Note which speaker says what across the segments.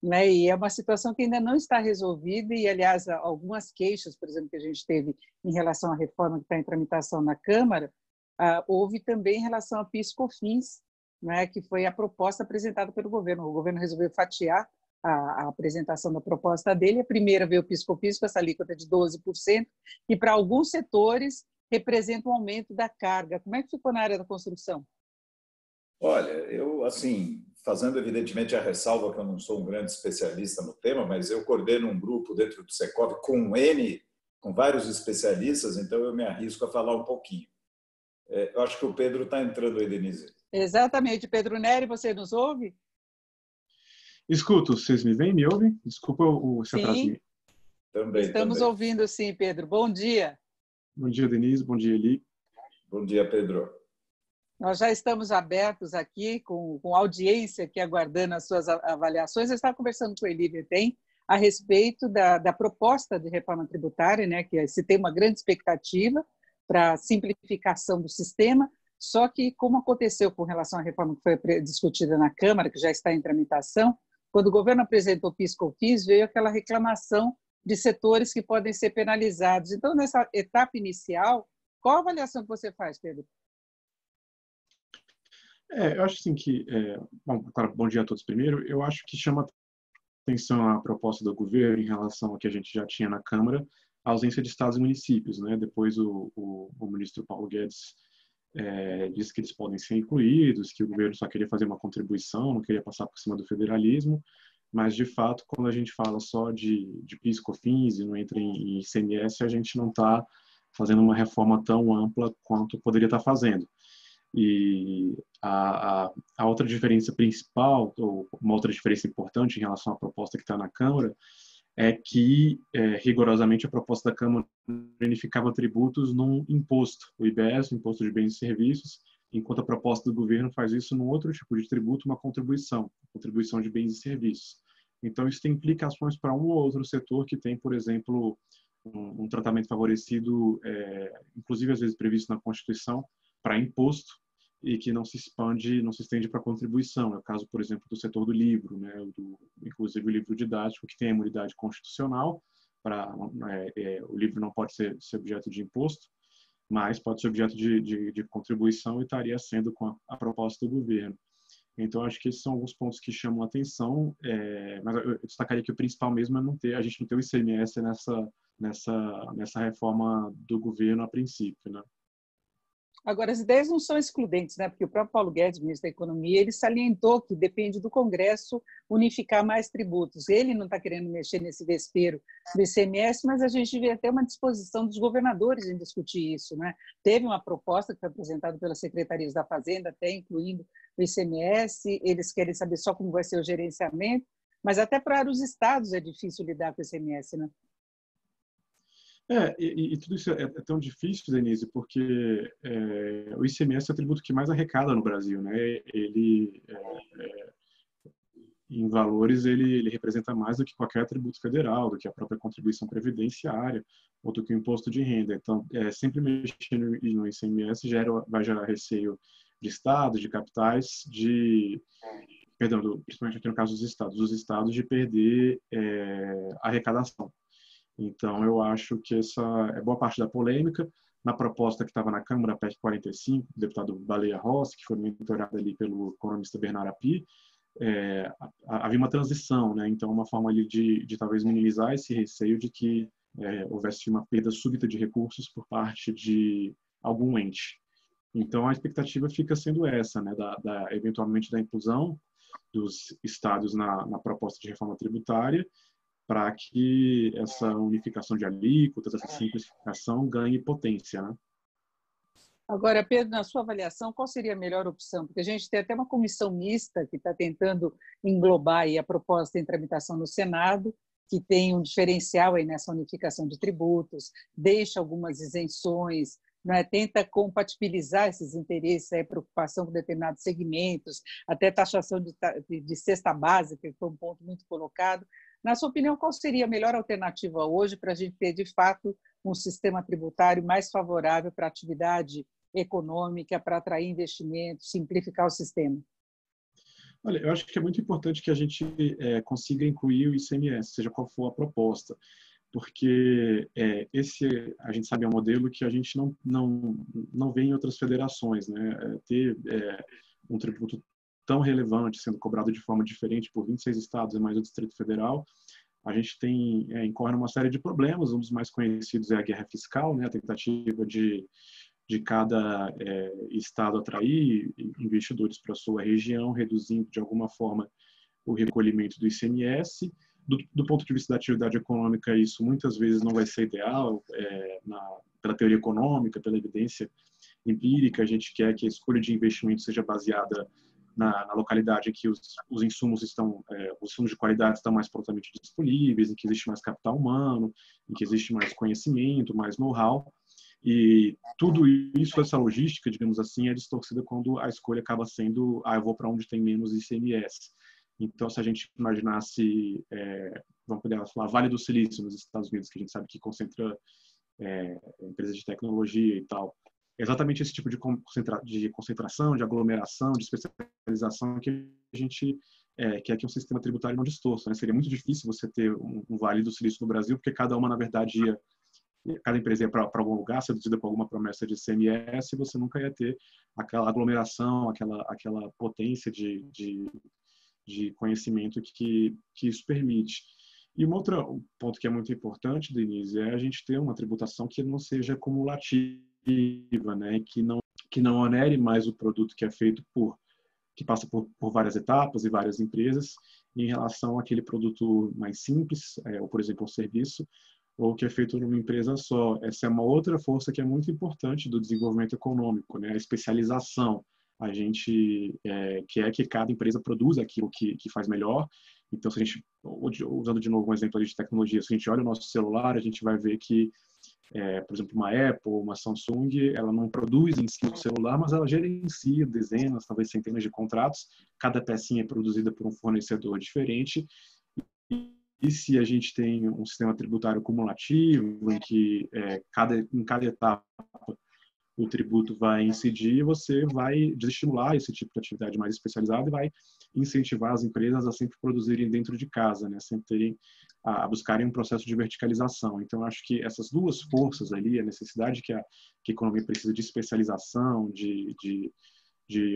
Speaker 1: né? E é uma situação que ainda não está resolvida e, aliás, algumas queixas, por exemplo, que a gente teve em relação à reforma que está em tramitação na Câmara, houve também em relação a PIS/COFINS, né? Que foi a proposta apresentada pelo governo. O governo resolveu fatiar a apresentação da proposta dele. A primeira veio o PIS/COFINS com essa alíquota de 12%, e para alguns setores representa um aumento da carga. Como é que ficou na área da construção?
Speaker 2: Olha, eu, assim, fazendo evidentemente a ressalva que eu não sou um grande especialista no tema, mas eu coordeno um grupo dentro do Secov com vários especialistas, então eu me arrisco a falar um pouquinho. Eu acho que o Pedro está entrando aí, Denise.
Speaker 1: Exatamente. Pedro Neri, você nos ouve?
Speaker 3: Escuto, vocês me veem, me ouvem? Desculpa esse atrasinho.
Speaker 2: Também.
Speaker 1: Estamos ouvindo sim, Pedro. Bom dia.
Speaker 3: Bom dia, Denise. Bom dia, Eli.
Speaker 2: Bom dia, Pedro.
Speaker 1: Nós já estamos abertos aqui, com audiência aqui aguardando as suas avaliações. Eu estava conversando com o Eli Vertem a respeito da proposta de reforma tributária, né, que se tem uma grande expectativa para a simplificação do sistema, só que, como aconteceu com relação à reforma que foi discutida na Câmara, que já está em tramitação, quando o governo apresentou o PIS/COFINS, veio aquela reclamação de setores que podem ser penalizados. Então, nessa etapa inicial, qual a avaliação que você faz, Pedro?
Speaker 3: Eu acho assim que, bom dia a todos primeiro, eu acho que chama atenção a proposta do governo em relação ao que a gente já tinha na Câmara, a ausência de estados e municípios, né? Depois o ministro Paulo Guedes disse que eles podem ser incluídos, que o governo só queria fazer uma contribuição, não queria passar por cima do federalismo, mas, de fato, quando a gente fala só de PIS/COFINS e não entra em ICMS, a gente não está fazendo uma reforma tão ampla quanto poderia estar fazendo. E a outra diferença principal, ou uma outra diferença importante em relação à proposta que está na Câmara, é que, rigorosamente, a proposta da Câmara unificava tributos num imposto, o IBS, o Imposto de Bens e Serviços, enquanto a proposta do governo faz isso num outro tipo de tributo, uma contribuição de bens e serviços. Então, isso tem implicações para um ou outro setor que tem, por exemplo, um tratamento favorecido, inclusive às vezes previsto na Constituição, para imposto, e que não se estende para contribuição. É o caso, por exemplo, do setor do livro, né? Inclusive o livro didático, que tem a imunidade constitucional, o livro não pode ser objeto de imposto, mas pode ser objeto de contribuição e estaria sendo com a proposta do governo. Então, acho que esses são alguns pontos que chamam a atenção, mas eu destacaria que o principal mesmo é a gente não ter o ICMS nessa reforma do governo a princípio, né?
Speaker 1: Agora, as ideias não são excludentes, né? Porque o próprio Paulo Guedes, ministro da Economia, ele salientou que depende do Congresso unificar mais tributos. Ele não está querendo mexer nesse vespeiro do ICMS, mas a gente devia ter uma disposição dos governadores em discutir isso, né? Teve uma proposta que foi apresentada pelas secretarias da Fazenda, até incluindo o ICMS, eles querem saber só como vai ser o gerenciamento, mas até para os estados é difícil lidar com o ICMS, né?
Speaker 3: E tudo isso é tão difícil, Denise, porque o ICMS é o tributo que mais arrecada no Brasil, né? Ele, em valores, ele representa mais do que qualquer tributo federal, do que a própria contribuição previdenciária, ou do que o imposto de renda. Então, sempre mexendo no ICMS vai gerar receio de estados, de capitais, principalmente aqui no caso dos estados de perder arrecadação. Então, eu acho que essa é boa parte da polêmica. Na proposta que estava na Câmara, a PEC 45, do deputado Baleia Rossi, que foi mentorada ali pelo economista Bernardo Api, havia uma transição, né? Então, uma forma ali de talvez minimizar esse receio de que houvesse uma perda súbita de recursos por parte de algum ente. Então, a expectativa fica sendo essa, né? Eventualmente da inclusão dos estados na proposta de reforma tributária, para que essa unificação de alíquotas, essa simplificação ganhe potência, né?
Speaker 1: Agora, Pedro, na sua avaliação, qual seria a melhor opção? Porque a gente tem até uma comissão mista que está tentando englobar aí a proposta em tramitação no Senado, que tem um diferencial aí nessa unificação de tributos, deixa algumas isenções, né? Tenta compatibilizar esses interesses, preocupação com determinados segmentos, até taxação de cesta básica, que foi um ponto muito colocado. Na sua opinião, qual seria a melhor alternativa hoje para a gente ter, de fato, um sistema tributário mais favorável para a atividade econômica, para atrair investimentos, simplificar o sistema?
Speaker 3: Olha, eu acho que é muito importante que a gente consiga incluir o ICMS, seja qual for a proposta, porque esse, a gente sabe, é um modelo que a gente não vê em outras federações, né? Ter um tributo tão relevante sendo cobrado de forma diferente por 26 estados e mais o Distrito Federal, a gente incorre numa série de problemas. Um dos mais conhecidos é a guerra fiscal, né? A tentativa de cada estado atrair investidores para a sua região, reduzindo de alguma forma o recolhimento do ICMS. Do ponto de vista da atividade econômica, isso muitas vezes não vai ser ideal, pela teoria econômica, pela evidência empírica. A gente quer que a escolha de investimento seja baseada na localidade em que os insumos os insumos de qualidade estão mais prontamente disponíveis, em que existe mais capital humano, em que existe mais conhecimento, mais know-how. E tudo isso, essa logística, digamos assim, é distorcida quando a escolha acaba sendo, eu vou para onde tem menos ICMS. Então, se a gente imaginasse, vamos poder falar, Vale do Silício nos Estados Unidos, que a gente sabe que concentra empresas de tecnologia e tal, exatamente esse tipo de concentração, de aglomeração, de especialização que a gente quer que um sistema tributário não distorça, né? Seria muito difícil você ter um Vale do Silício no Brasil, porque cada uma, na verdade, cada empresa ia para algum lugar, seduzida por alguma promessa de ICMS, e você nunca ia ter aquela aglomeração, aquela potência de conhecimento que isso permite. E um outro ponto que é muito importante, Denise, é a gente ter uma tributação que não seja cumulativa, né? Que não onere mais o produto que é feito que passa por várias etapas e várias empresas, em relação àquele produto mais simples, ou, por exemplo, um serviço, ou que é feito numa empresa só. Essa é uma outra força que é muito importante do desenvolvimento econômico, né? A especialização. A gente quer que cada empresa produza aquilo que faz melhor. Então, se a gente, usando de novo um exemplo de tecnologia, se a gente olha o nosso celular, a gente vai ver que, por exemplo, uma Apple, uma Samsung, ela não produz em si o celular, mas ela gerencia dezenas, talvez centenas de contratos. Cada pecinha é produzida por um fornecedor diferente. E se a gente tem um sistema tributário cumulativo, em que em cada etapa o tributo vai incidir, você vai desestimular esse tipo de atividade mais especializada e vai incentivar as empresas a sempre produzirem dentro de casa, né? Sempre a buscarem um processo de verticalização. Então, acho que essas duas forças ali, a necessidade que a economia precisa de especialização, de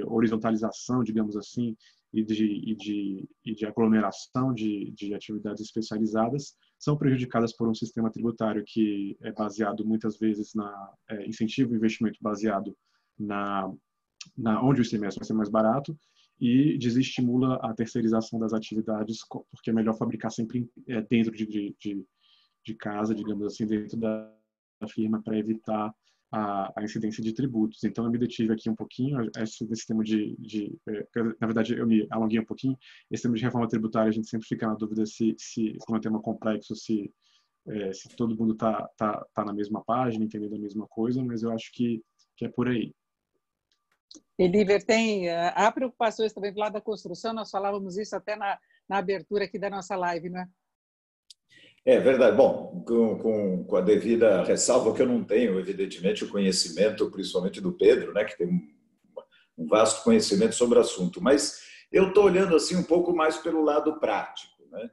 Speaker 3: horizontalização, digamos assim, e de aglomeração de atividades especializadas, são prejudicadas por um sistema tributário que é baseado muitas vezes incentivo ao investimento baseado onde o ICMS vai ser mais barato, e desestimula a terceirização das atividades, porque é melhor fabricar sempre dentro de casa, digamos assim, dentro da firma, para evitar a incidência de tributos. Então, eu me detive aqui um pouquinho, esse tema na verdade, eu me alonguei um pouquinho. Esse tema de reforma tributária, a gente sempre fica na dúvida como é um tema complexo, se todo mundo tá na mesma página, entendendo a mesma coisa, mas eu acho que é por aí.
Speaker 1: Eliver, há preocupações também do lado da construção, nós falávamos isso até na abertura aqui da nossa live, não é?
Speaker 2: É verdade. Bom, com a devida ressalva que eu não tenho, evidentemente, o conhecimento, principalmente do Pedro, né, que tem um vasto conhecimento sobre o assunto, mas eu estou olhando assim um pouco mais pelo lado prático, né?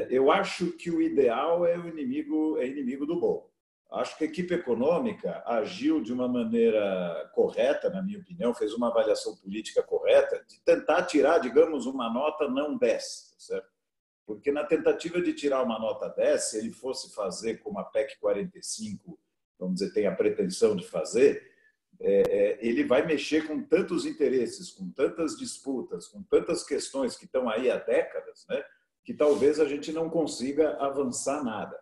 Speaker 2: Eu acho que o ideal é inimigo do bom. Acho que a equipe econômica agiu de uma maneira correta, na minha opinião, fez uma avaliação política correta de tentar tirar, digamos, uma nota não 10, certo? Porque na tentativa de tirar uma nota 10, se ele fosse fazer como a PEC 45, vamos dizer, tem a pretensão de fazer, ele vai mexer com tantos interesses, com tantas disputas, com tantas questões que estão aí há décadas, né, que talvez a gente não consiga avançar nada.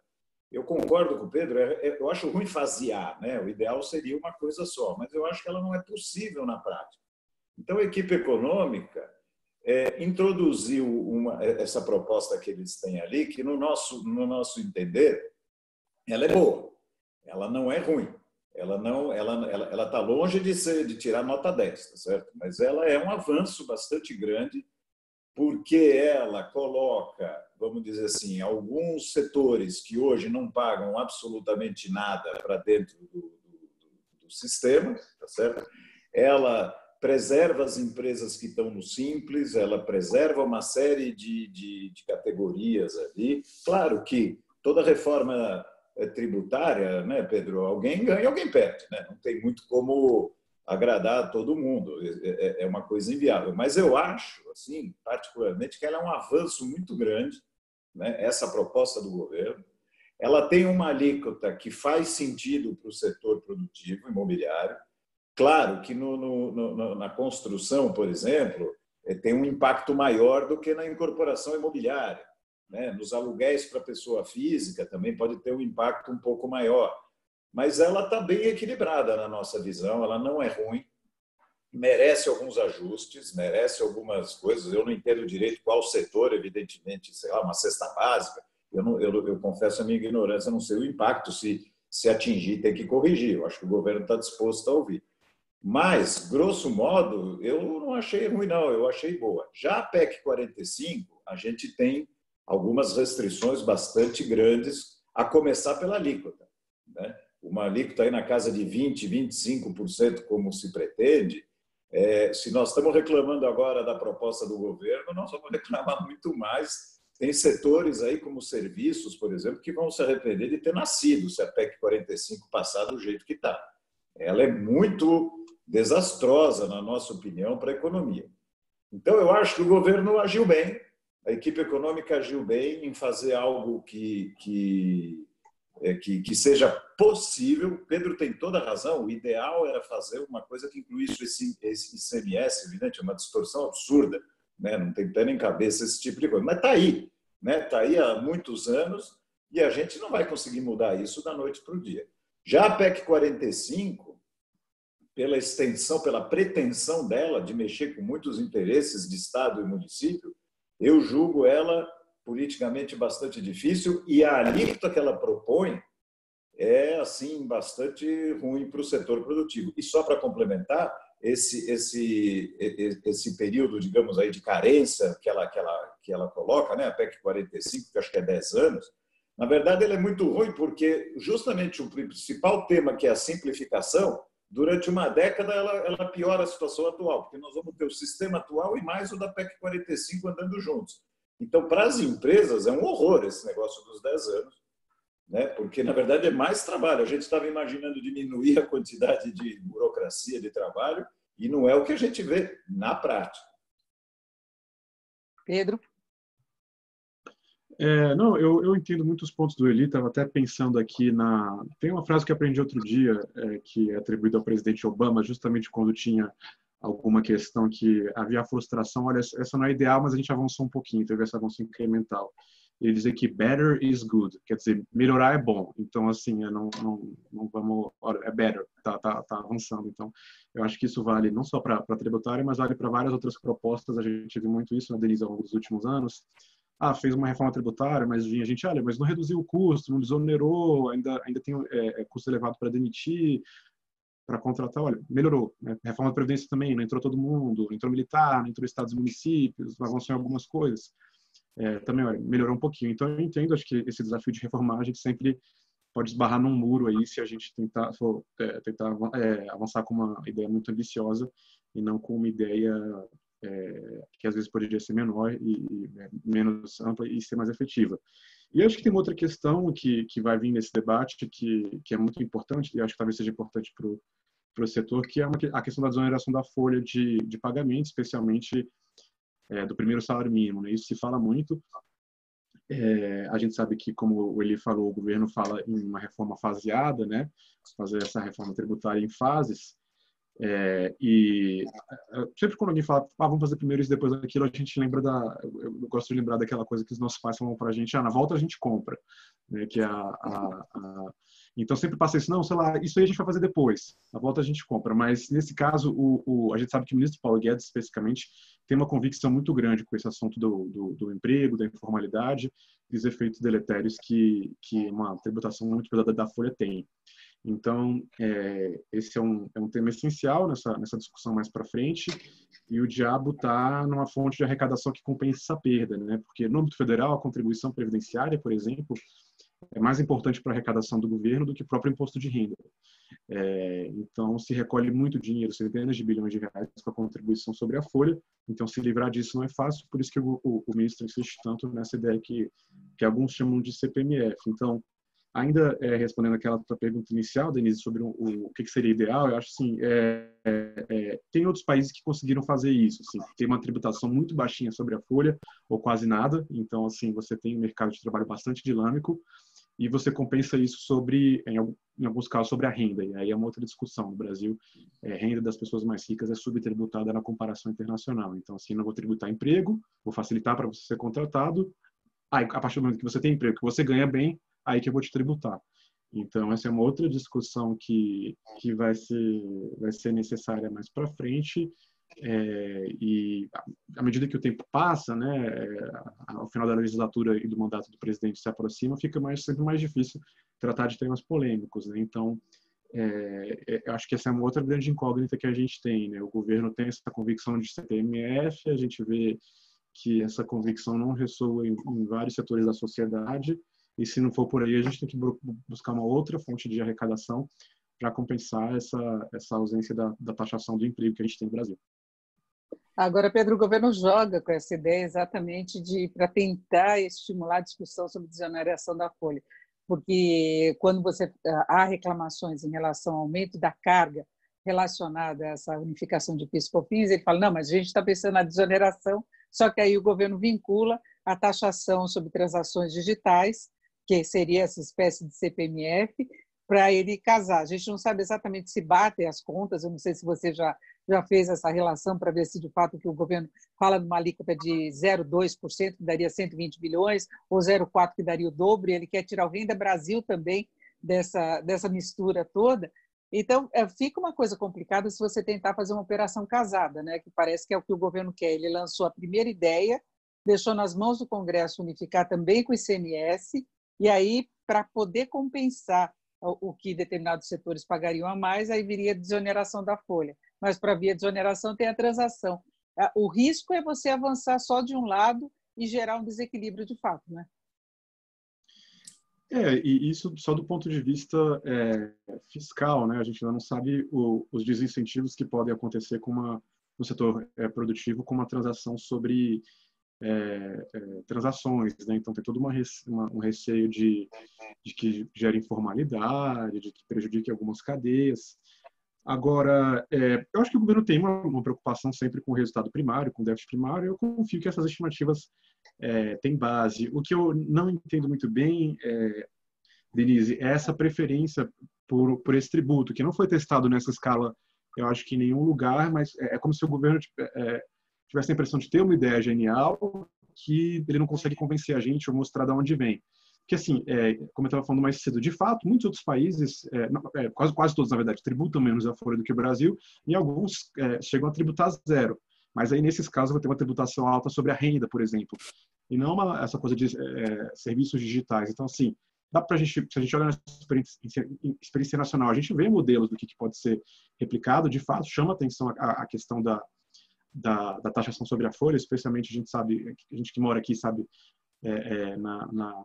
Speaker 2: Eu concordo com o Pedro, eu acho ruim fasear, né? O ideal seria uma coisa só, mas eu acho que ela não é possível na prática. Então, a equipe econômica introduziu essa proposta que eles têm ali, que no nosso entender, ela é boa, ela não é ruim, ela está longe de tirar nota 10, tá certo? Mas ela é um avanço bastante grande, porque ela coloca, vamos dizer assim, alguns setores que hoje não pagam absolutamente nada para dentro do sistema, tá certo? Ela preserva as empresas que estão no Simples, ela preserva uma série de categorias ali. Claro que toda reforma tributária, né, Pedro, alguém ganha e alguém perde, né? Não tem muito como agradar a todo mundo, é uma coisa inviável. Mas eu acho, assim, particularmente, que ela é um avanço muito grande, né, essa proposta do governo. Ela tem uma alíquota que faz sentido para o setor produtivo imobiliário. Claro que na construção, por exemplo, tem um impacto maior do que na incorporação imobiliária, né? Nos aluguéis para pessoa física também pode ter um impacto um pouco maior. Mas ela está bem equilibrada na nossa visão, ela não é ruim, merece alguns ajustes, merece algumas coisas. Eu não entendo direito qual setor, evidentemente, sei lá, uma cesta básica. Eu confesso a minha ignorância, não sei o impacto, se atingir, tem que corrigir. Eu acho que o governo está disposto a ouvir. Mas, grosso modo, eu não achei ruim, não, eu achei boa. Já a PEC 45, a gente tem algumas restrições bastante grandes, a começar pela alíquota, né? Uma alíquota aí na casa de 20%, 25%, como se pretende. Se nós estamos reclamando agora da proposta do governo, nós vamos reclamar muito mais. Tem setores aí, como serviços, por exemplo, que vão se arrepender de ter nascido se a PEC 45 passar do jeito que está. Ela é muito desastrosa, na nossa opinião, para a economia. Então, eu acho que o governo agiu bem, a equipe econômica agiu bem em fazer algo que seja possível. Pedro tem toda a razão, o ideal era fazer uma coisa que incluísse esse ICMS, evidente, é uma distorção absurda, né? Não tem pé nem cabeça esse tipo de coisa. Mas está aí, né? Está aí há muitos anos e a gente não vai conseguir mudar isso da noite para o dia. Já a PEC 45, pela extensão, pela pretensão dela de mexer com muitos interesses de Estado e município, eu julgo ela politicamente bastante difícil e a alíquota que ela propõe é assim bastante ruim para o setor produtivo. E só para complementar, esse período, digamos aí, de carência que ela coloca, né, a PEC 45, que acho que é 10 anos, na verdade ela é muito ruim porque justamente o principal tema, que é a simplificação, durante uma década ela piora a situação atual, porque nós vamos ter o sistema atual e mais o da PEC 45 andando juntos. Então, para as empresas, é um horror esse negócio dos 10 anos, né? Porque, na verdade, é mais trabalho. A gente estava imaginando diminuir a quantidade de burocracia de trabalho e não é o que a gente vê na prática.
Speaker 1: Pedro?
Speaker 3: Não, eu entendo muitos pontos do Eli, estava até pensando aqui Tem uma frase que aprendi outro dia, que é atribuída ao presidente Obama, justamente quando tinha alguma questão que havia frustração. Olha, essa não é ideal, mas a gente avançou um pouquinho, teve esse avanço incremental. Ele dizia que better is good, quer dizer, melhorar é bom. Então, assim, não vamos... Olha, é better, tá avançando. Então, eu acho que isso vale não só para a tributária, mas vale para várias outras propostas. A gente viu muito isso na Denise ao longo dos últimos anos. Fez uma reforma tributária, mas vinha a gente, olha, mas não reduziu o custo, não desonerou, ainda tem custo elevado para demitir, para contratar, olha, melhorou. Né? Reforma da Previdência também, não entrou todo mundo, não entrou militar, não entrou estados e municípios, avançou em algumas coisas. Também, olha, melhorou um pouquinho. Então, eu entendo, acho que esse desafio de reformar, a gente sempre pode esbarrar num muro aí se a gente tentar avançar com uma ideia muito ambiciosa e não com uma ideia que às vezes poderia ser menor e menos ampla e ser mais efetiva. E acho que tem uma outra questão que vai vir nesse debate que é muito importante, e acho que talvez seja importante para o setor, que é a questão da desoneração da folha de pagamento, especialmente do primeiro salário mínimo. Né? Isso se fala muito. A gente sabe que, como o Eli falou, o governo fala em uma reforma faseada, né? Fazer essa reforma tributária em fases. E sempre quando alguém fala, vamos fazer primeiro isso, depois aquilo, a gente lembra eu gosto de lembrar daquela coisa que os nossos pais falam para a gente, na volta a gente compra, né, que então sempre passa isso, não, sei lá, isso aí a gente vai fazer depois, na volta a gente compra, mas nesse caso a gente sabe que o ministro Paulo Guedes especificamente tem uma convicção muito grande com esse assunto do emprego, da informalidade, dos efeitos deletérios que uma tributação muito pesada da folha tem. Então, esse é um tema essencial nessa discussão mais para frente, e o diabo está numa fonte de arrecadação que compensa essa perda, né? Porque no âmbito federal, a contribuição previdenciária, por exemplo, é mais importante para a arrecadação do governo do que o próprio imposto de renda. Então, se recolhe muito dinheiro, centenas de bilhões de reais com a contribuição sobre a folha. Então, se livrar disso não é fácil, por isso que o ministro insiste tanto nessa ideia que alguns chamam de CPMF. Então, ainda respondendo aquela tua pergunta inicial, Denise, sobre o que seria ideal, eu acho assim, tem outros países que conseguiram fazer isso, assim, tem uma tributação muito baixinha sobre a folha, ou quase nada, então, assim, você tem um mercado de trabalho bastante dinâmico, e você compensa isso em alguns casos, sobre a renda, e aí é uma outra discussão. No Brasil, a renda das pessoas mais ricas é subtributada na comparação internacional, então, assim, não vou tributar emprego, vou facilitar para você ser contratado, a partir do momento que você tem emprego, que você ganha bem, aí que eu vou te tributar. Então, essa é uma outra discussão que vai ser necessária mais para frente. E à medida que o tempo passa, né, ao final da legislatura e do mandato do presidente se aproxima, fica sempre mais difícil tratar de temas polêmicos, né? Então, eu acho que essa é uma outra grande incógnita que a gente tem, né? O governo tem essa convicção de CPMF, a gente vê que essa convicção não ressoa em vários setores da sociedade, e se não for por aí, a gente tem que buscar uma outra fonte de arrecadação para compensar essa ausência da taxação do emprego que a gente tem no Brasil.
Speaker 1: Agora, Pedro, o governo joga com essa ideia exatamente para tentar estimular a discussão sobre desoneração da folha, porque quando há reclamações em relação ao aumento da carga relacionada a essa unificação de PIS e COFINS, ele fala, não, mas a gente está pensando na desoneração, só que aí o governo vincula a taxação sobre transações digitais, que seria essa espécie de CPMF, para ele casar. A gente não sabe exatamente se batem as contas, eu não sei se você já fez essa relação para ver se, de fato, que o governo fala de uma alíquota de 0,2%, que daria 120 bilhões, ou 0,4%, que daria o dobro, e ele quer tirar o Renda Brasil também dessa mistura toda. Então, fica uma coisa complicada se você tentar fazer uma operação casada, né? Que parece que é o que o governo quer. Ele lançou a primeira ideia, deixou nas mãos do Congresso unificar também com o ICMS, e aí, para poder compensar o que determinados setores pagariam a mais, aí viria a desoneração da folha. Mas para vir a desoneração tem a transação. O risco é você avançar só de um lado e gerar um desequilíbrio de fato, né?
Speaker 3: E isso só do ponto de vista fiscal, né? A gente ainda não sabe os desincentivos que podem acontecer no setor produtivo com uma transação sobre transações, né? Então tem todo um receio de que gere informalidade, de que prejudique algumas cadeias. Agora, eu acho que o governo tem uma preocupação sempre com o resultado primário, com o déficit primário. Eu confio que essas estimativas têm base. O que eu não entendo muito bem, Denise, é essa preferência por esse tributo, que não foi testado nessa escala, eu acho que em nenhum lugar, mas é como se o governo tivesse a impressão de ter uma ideia genial que ele não consegue convencer a gente ou mostrar de onde vem. Porque, assim, como eu estava falando mais cedo, de fato, muitos outros países, quase todos, na verdade, tributam menos a folha do que o Brasil, e alguns chegam a tributar zero. Mas aí, nesses casos, vai ter uma tributação alta sobre a renda, por exemplo, e não essa coisa de serviços digitais. Então, assim, dá para se a gente olha na experiência nacional, a gente vê modelos do que pode ser replicado, de fato, chama atenção a questão da taxação sobre a folha, especialmente a gente que mora aqui sabe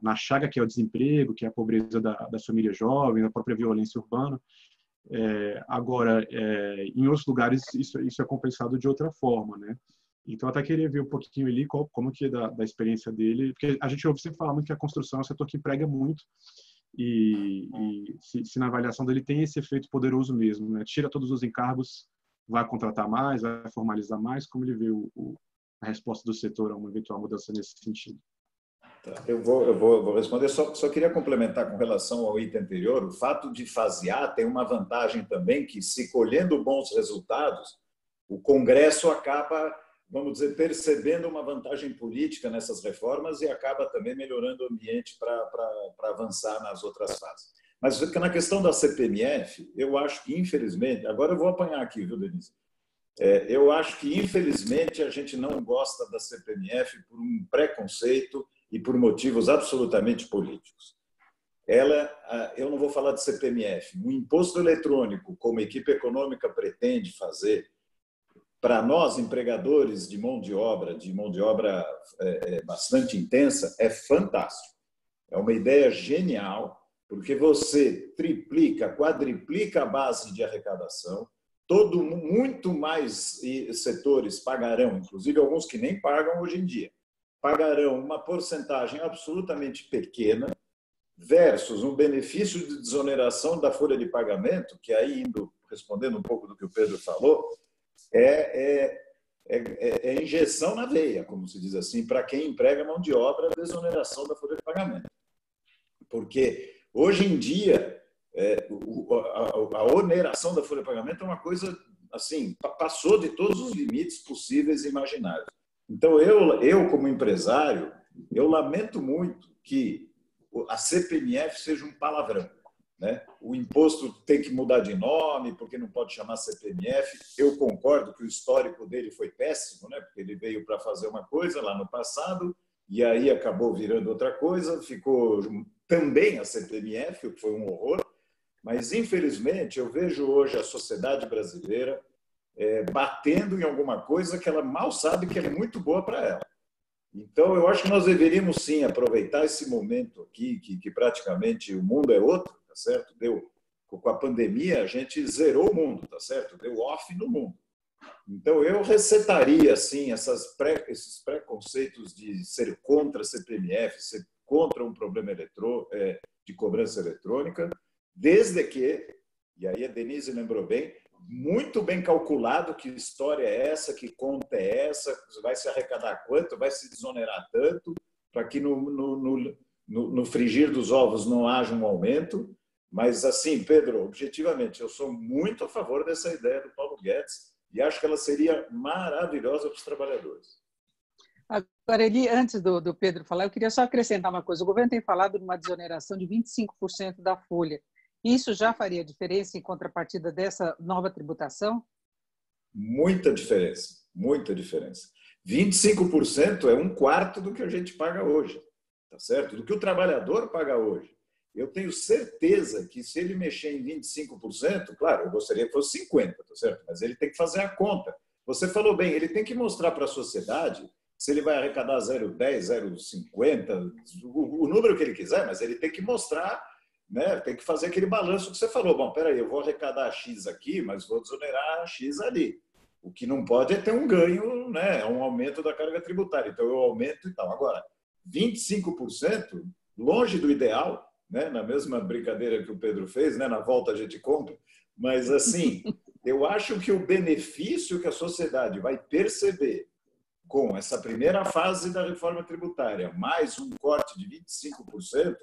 Speaker 3: na chaga que é o desemprego, que é a pobreza das famílias jovens, a própria violência urbana. Agora, em outros lugares, isso é compensado de outra forma, né? Então, até queria ver um pouquinho ali como que é da experiência dele, porque a gente ouve sempre falar muito que a construção é um setor que emprega muito, e se na avaliação dele tem esse efeito poderoso mesmo, né? Tira todos os encargos, vai contratar mais, vai formalizar mais, como ele vê a resposta do setor a uma eventual mudança nesse sentido.
Speaker 2: Eu vou responder, só queria complementar com relação ao item anterior. O fato de fasear tem uma vantagem também, que se colhendo bons resultados, o Congresso acaba, vamos dizer, percebendo uma vantagem política nessas reformas e acaba também melhorando o ambiente para avançar nas outras fases. Mas na questão da CPMF, eu acho que, infelizmente, agora eu vou apanhar aqui, viu, Denise? Eu acho que, infelizmente, a gente não gosta da CPMF por um preconceito e por motivos absolutamente políticos. Eu não vou falar de CPMF, o imposto eletrônico, como a equipe econômica pretende fazer, para nós, empregadores de mão de obra bastante intensa, é fantástico. É uma ideia genial, porque você triplica, quadriplica a base de arrecadação, muito mais setores pagarão, inclusive alguns que nem pagam hoje em dia, pagarão uma porcentagem absolutamente pequena versus um benefício de desoneração da folha de pagamento, que aí, respondendo um pouco do que o Pedro falou, é injeção na veia, como se diz assim, para quem emprega mão de obra, a desoneração da folha de pagamento. Porque, hoje em dia, a oneração da folha de pagamento é uma coisa, assim, passou de todos os limites possíveis e imaginários. Então, eu como empresário, eu lamento muito que a CPMF seja um palavrão, né? O imposto tem que mudar de nome, porque não pode chamar CPMF. Eu concordo que o histórico dele foi péssimo, né? Porque ele veio para fazer uma coisa lá no passado e aí acabou virando outra coisa, ficou também a CPMF, o que foi um horror. Mas, infelizmente, eu vejo hoje a sociedade brasileira batendo em alguma coisa que ela mal sabe que é muito boa para ela. Então, eu acho que nós deveríamos, sim, aproveitar esse momento aqui, que praticamente o mundo é outro, tá certo? Com a pandemia, a gente zerou o mundo, tá certo? Deu off no mundo. Então, eu resetaria, assim, esses preconceitos de ser contra a CPMF, ser contra um problema de cobrança eletrônica, desde que, e aí a Denise lembrou bem, muito bem calculado que história é essa, que conta é essa, vai se arrecadar quanto, vai se desonerar tanto, para que no frigir dos ovos não haja um aumento. Mas, assim, Pedro, objetivamente, eu sou muito a favor dessa ideia do Paulo Guedes e acho que ela seria maravilhosa para os trabalhadores.
Speaker 1: Agora, Eli, antes do Pedro falar, eu queria só acrescentar uma coisa. O governo tem falado de uma desoneração de 25% da folha. Isso já faria diferença em contrapartida dessa nova tributação?
Speaker 2: Muita diferença, muita diferença. 25% é um quarto do que a gente paga hoje, tá certo? Do que o trabalhador paga hoje. Eu tenho certeza que se ele mexer em 25%, claro, eu gostaria que fosse 50%, tá certo? Mas ele tem que fazer a conta. Você falou bem, ele tem que mostrar para a sociedade se ele vai arrecadar 0,10, 0,50, o número que ele quiser, mas ele tem que mostrar, né? Tem que fazer aquele balanço que você falou. Bom, peraí, eu vou arrecadar X aqui, mas vou desonerar X ali. O que não pode é ter um ganho, né? Um aumento da carga tributária. Então, eu aumento e tal. Agora, 25%, longe do ideal, né? Na mesma brincadeira que o Pedro fez, né? Na volta a gente compra. Mas, assim, eu acho que o benefício que a sociedade vai perceber com essa primeira fase da reforma tributária, mais um corte de 25%,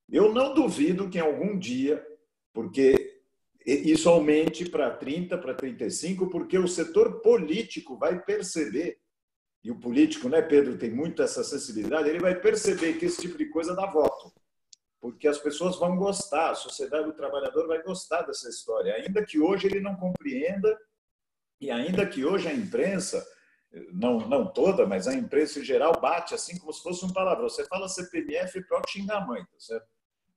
Speaker 2: eu não duvido que em algum dia, porque isso aumente para 30%, para 35%, porque o setor político vai perceber, e o político, né, Pedro, tem muito essa sensibilidade, ele vai perceber que esse tipo de coisa dá voto, porque as pessoas vão gostar, a sociedade do trabalhador vai gostar dessa história, ainda que hoje ele não compreenda, e ainda que hoje a imprensa, não toda, mas a imprensa em geral bate assim como se fosse um palavrão. Você fala CPMF para xingar a mãe, tá certo?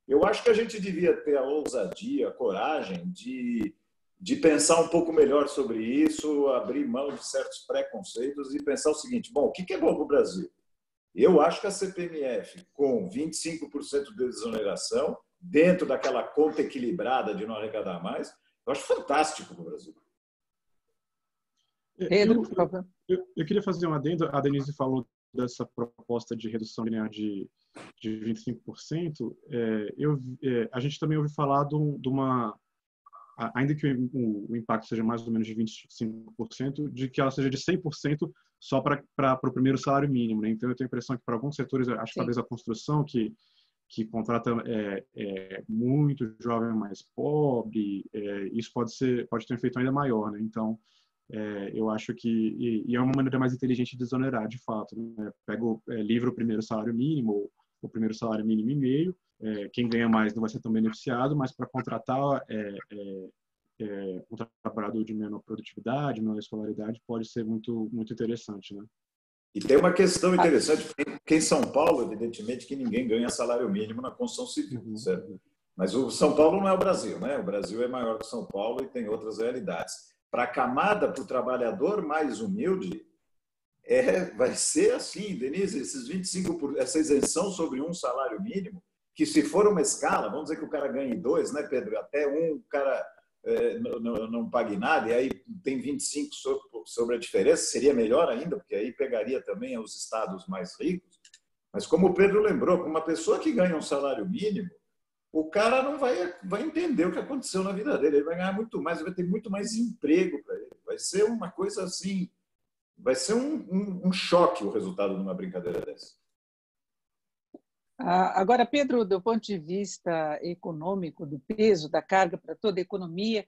Speaker 2: Eu acho que a gente devia ter a ousadia, a coragem de pensar um pouco melhor sobre isso, abrir mão de certos preconceitos e pensar o seguinte, bom, o que é bom para o Brasil? Eu acho que a CPMF, com 25% de desoneração, dentro daquela conta equilibrada de não arrecadar mais, eu acho fantástico para o Brasil.
Speaker 1: Pedro, por favor.
Speaker 3: Eu queria fazer um adendo. A Denise falou dessa proposta de redução linear de 25%. A gente também ouviu falar de uma, ainda que o impacto seja mais ou menos de 25%, de que ela seja de 100% só para o primeiro salário mínimo, né? Então, eu tenho a impressão que para alguns setores, acho que talvez a construção, que contrata muito jovem mais pobre, isso pode ter um efeito ainda maior, né? Então, eu acho que é uma maneira mais inteligente de desonerar, de fato, né? Livra o primeiro salário mínimo, ou o primeiro salário mínimo e meio, quem ganha mais não vai ser tão beneficiado, mas para contratar um trabalhador de menor produtividade, menor escolaridade, pode ser muito, muito interessante, né?
Speaker 2: E tem uma questão interessante, porque em São Paulo, evidentemente, que ninguém ganha salário mínimo na construção civil, certo? Mas o São Paulo não é o Brasil, né? O Brasil é maior que São Paulo e tem outras realidades. Para a camada, para o trabalhador mais humilde, vai ser assim, Denise, esses 25%, essa isenção sobre um salário mínimo, que se for uma escala, vamos dizer que o cara ganhe 2, né, Pedro? Até o cara não pague nada, e aí tem 25 sobre a diferença, seria melhor ainda, porque aí pegaria também os estados mais ricos. Mas como o Pedro lembrou, para uma pessoa que ganha um salário mínimo, o cara não vai entender o que aconteceu na vida dele. Ele vai ganhar muito mais, vai ter muito mais emprego para ele. Vai ser uma coisa assim, vai ser um choque o resultado de uma brincadeira dessa.
Speaker 1: Agora, Pedro, do ponto de vista econômico, do peso da carga para toda a economia,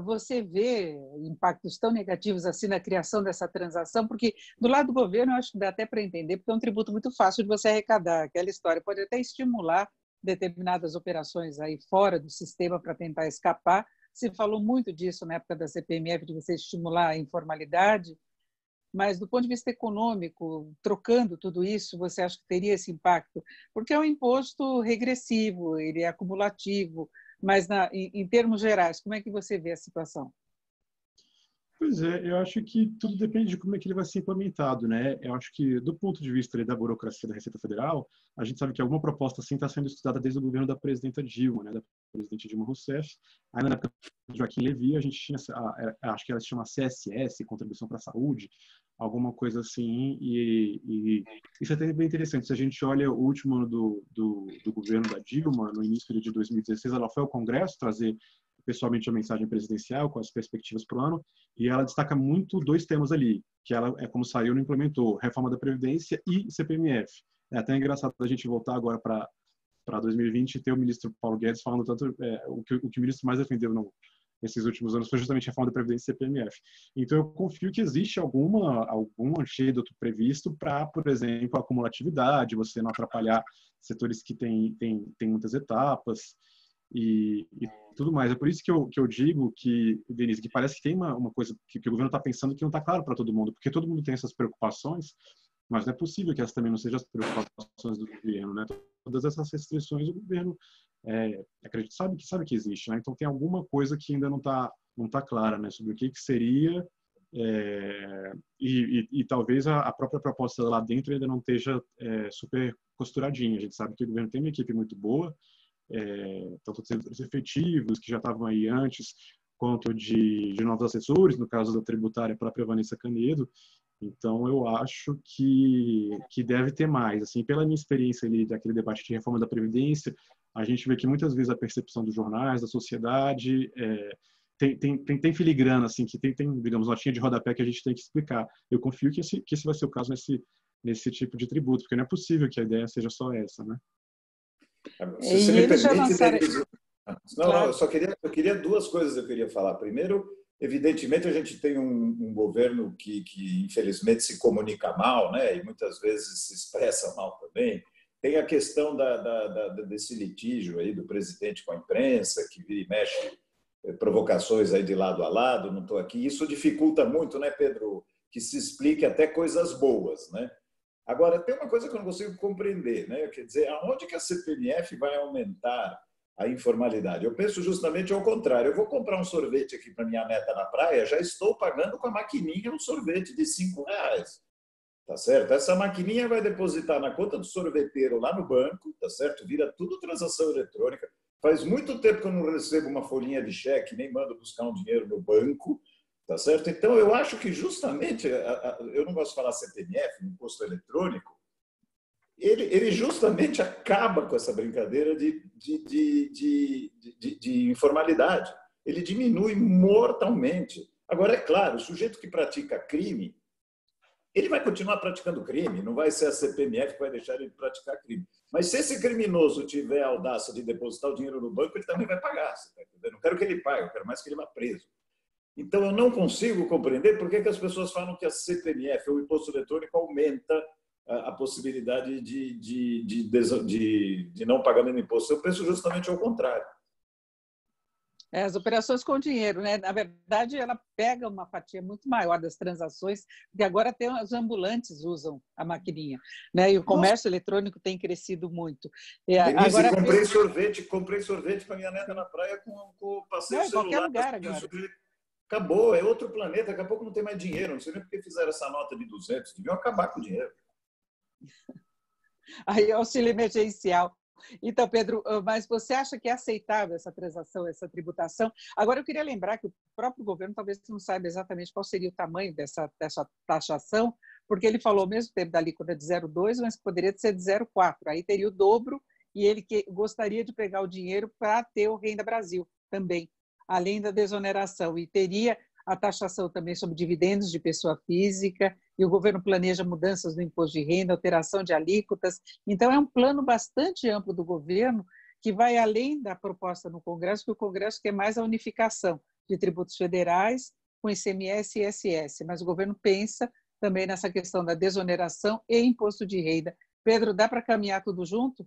Speaker 1: você vê impactos tão negativos assim na criação dessa transação? Porque do lado do governo, eu acho que dá até para entender, porque é um tributo muito fácil de você arrecadar. Aquela história pode até estimular determinadas operações aí fora do sistema para tentar escapar. Se falou muito disso na época da CPMF, de você estimular a informalidade, mas do ponto de vista econômico, trocando tudo isso, você acha que teria esse impacto? Porque é um imposto regressivo, ele é acumulativo, mas em termos gerais, como é que você vê a situação?
Speaker 3: Pois é, eu acho que tudo depende de como é que ele vai ser implementado, né? Eu acho que, do ponto de vista ali, da burocracia da Receita Federal, a gente sabe que alguma proposta assim está sendo estudada desde o governo da presidenta Dilma, né? Da presidente Dilma Rousseff. Ainda na época do Joaquim Levy, a gente tinha, acho que ela se chama CSS, Contribuição para a Saúde, alguma coisa assim, e isso é até bem interessante. Se a gente olha o último ano do governo da Dilma, no início de 2016, ela foi ao Congresso trazer pessoalmente a mensagem presidencial com as perspectivas para o ano, e ela destaca muito 2 temas ali, que ela, como saiu, não implementou: reforma da Previdência e CPMF. É até engraçado a gente voltar agora para 2020 e ter o ministro Paulo Guedes falando tanto, o que o ministro mais defendeu nesses últimos anos foi justamente a reforma da Previdência e CPMF. Então, eu confio que existe algum antídoto previsto para, por exemplo, a acumulatividade, você não atrapalhar setores que têm muitas etapas, e tudo mais. É por isso que eu digo que, Denise, que parece que tem uma coisa que o governo está pensando que não está claro para todo mundo, porque todo mundo tem essas preocupações, mas não é possível que essas também não sejam as preocupações do governo, né? Todas essas restrições o governo acredita, sabe que existe, né? Então tem alguma coisa que ainda não tá clara, né? Sobre o que seria, e talvez a própria proposta lá dentro ainda não esteja super costuradinha. A gente sabe que o governo tem uma equipe muito boa, tanto de efetivos que já estavam aí antes, quanto de novos assessores, no caso da tributária, a própria Vanessa Canedo. Então, eu acho que deve ter mais. Assim, pela minha experiência ali daquele debate de reforma da Previdência, a gente vê que muitas vezes a percepção dos jornais, da sociedade, tem filigrana, assim, que tem, digamos, notinha de rodapé que a gente tem que explicar. Eu confio que esse vai ser o caso nesse tipo de tributo, porque não é possível que a ideia seja só essa, né?
Speaker 2: Se você me permite, Denise,
Speaker 1: Claro.
Speaker 2: eu queria 2 coisas eu queria falar. Primeiro, evidentemente, a gente tem um governo que infelizmente se comunica mal, né? E muitas vezes se expressa mal também. Tem a questão desse litígio aí do presidente com a imprensa, que vira e mexe provocações aí de lado a lado, não estou aqui. Isso dificulta muito, né, Pedro, que se explique até coisas boas, né? Agora, tem uma coisa que eu não consigo compreender, né? Quer dizer, aonde que a CPMF vai aumentar a informalidade? Eu penso justamente ao contrário. Eu vou comprar um sorvete aqui para minha neta na praia, já estou pagando com a maquininha um sorvete de R$5. Tá certo? Essa maquininha vai depositar na conta do sorveteiro lá no banco, tá certo? Vira tudo transação eletrônica. Faz muito tempo que eu não recebo uma folhinha de cheque, nem mando buscar um dinheiro no banco. Tá certo? Então, eu acho que justamente, eu não gosto de falar CPMF, imposto eletrônico, ele justamente acaba com essa brincadeira de informalidade. Ele diminui mortalmente. Agora, é claro, o sujeito que pratica crime, ele vai continuar praticando crime, não vai ser a CPMF que vai deixar ele praticar crime. Mas se esse criminoso tiver a audácia de depositar o dinheiro no banco, ele também vai pagar. Você tá entendendo? Não quero que ele pague, eu quero mais que ele vá preso. Então, eu não consigo compreender por que as pessoas falam que a CPMF, ou o imposto eletrônico, aumenta a possibilidade de não pagamento de imposto. Eu penso justamente ao contrário.
Speaker 1: As operações com dinheiro, né? Na verdade, ela pega uma fatia muito maior das transações, porque agora até os ambulantes usam a maquininha, né? E o comércio eletrônico tem crescido muito.
Speaker 2: Denise,
Speaker 1: agora,
Speaker 2: comprei sorvete para minha neta na praia com o passeio
Speaker 1: em
Speaker 2: celular.
Speaker 1: qualquer lugar agora.
Speaker 2: Acabou, é outro planeta. Daqui a pouco não tem mais dinheiro. Não sei nem por que fizeram essa nota de 200. Deviam acabar com o dinheiro.
Speaker 1: Aí, auxílio emergencial. Então, Pedro, mas você acha que é aceitável essa transação, essa tributação? Agora, eu queria lembrar que o próprio governo talvez não saiba exatamente qual seria o tamanho dessa taxação, porque ele falou ao mesmo tempo da alíquota de 0,2, mas poderia ser de 0,4. Aí teria o dobro e ele gostaria de pegar o dinheiro para ter o Renda Brasil também, além da desoneração. E teria a taxação também sobre dividendos de pessoa física, e o governo planeja mudanças no imposto de renda, alteração de alíquotas. Então, é um plano bastante amplo do governo que vai além da proposta no Congresso, que o Congresso quer mais a unificação de tributos federais com ICMS e ISS, mas o governo pensa também nessa questão da desoneração e imposto de renda. Pedro, dá para caminhar tudo junto?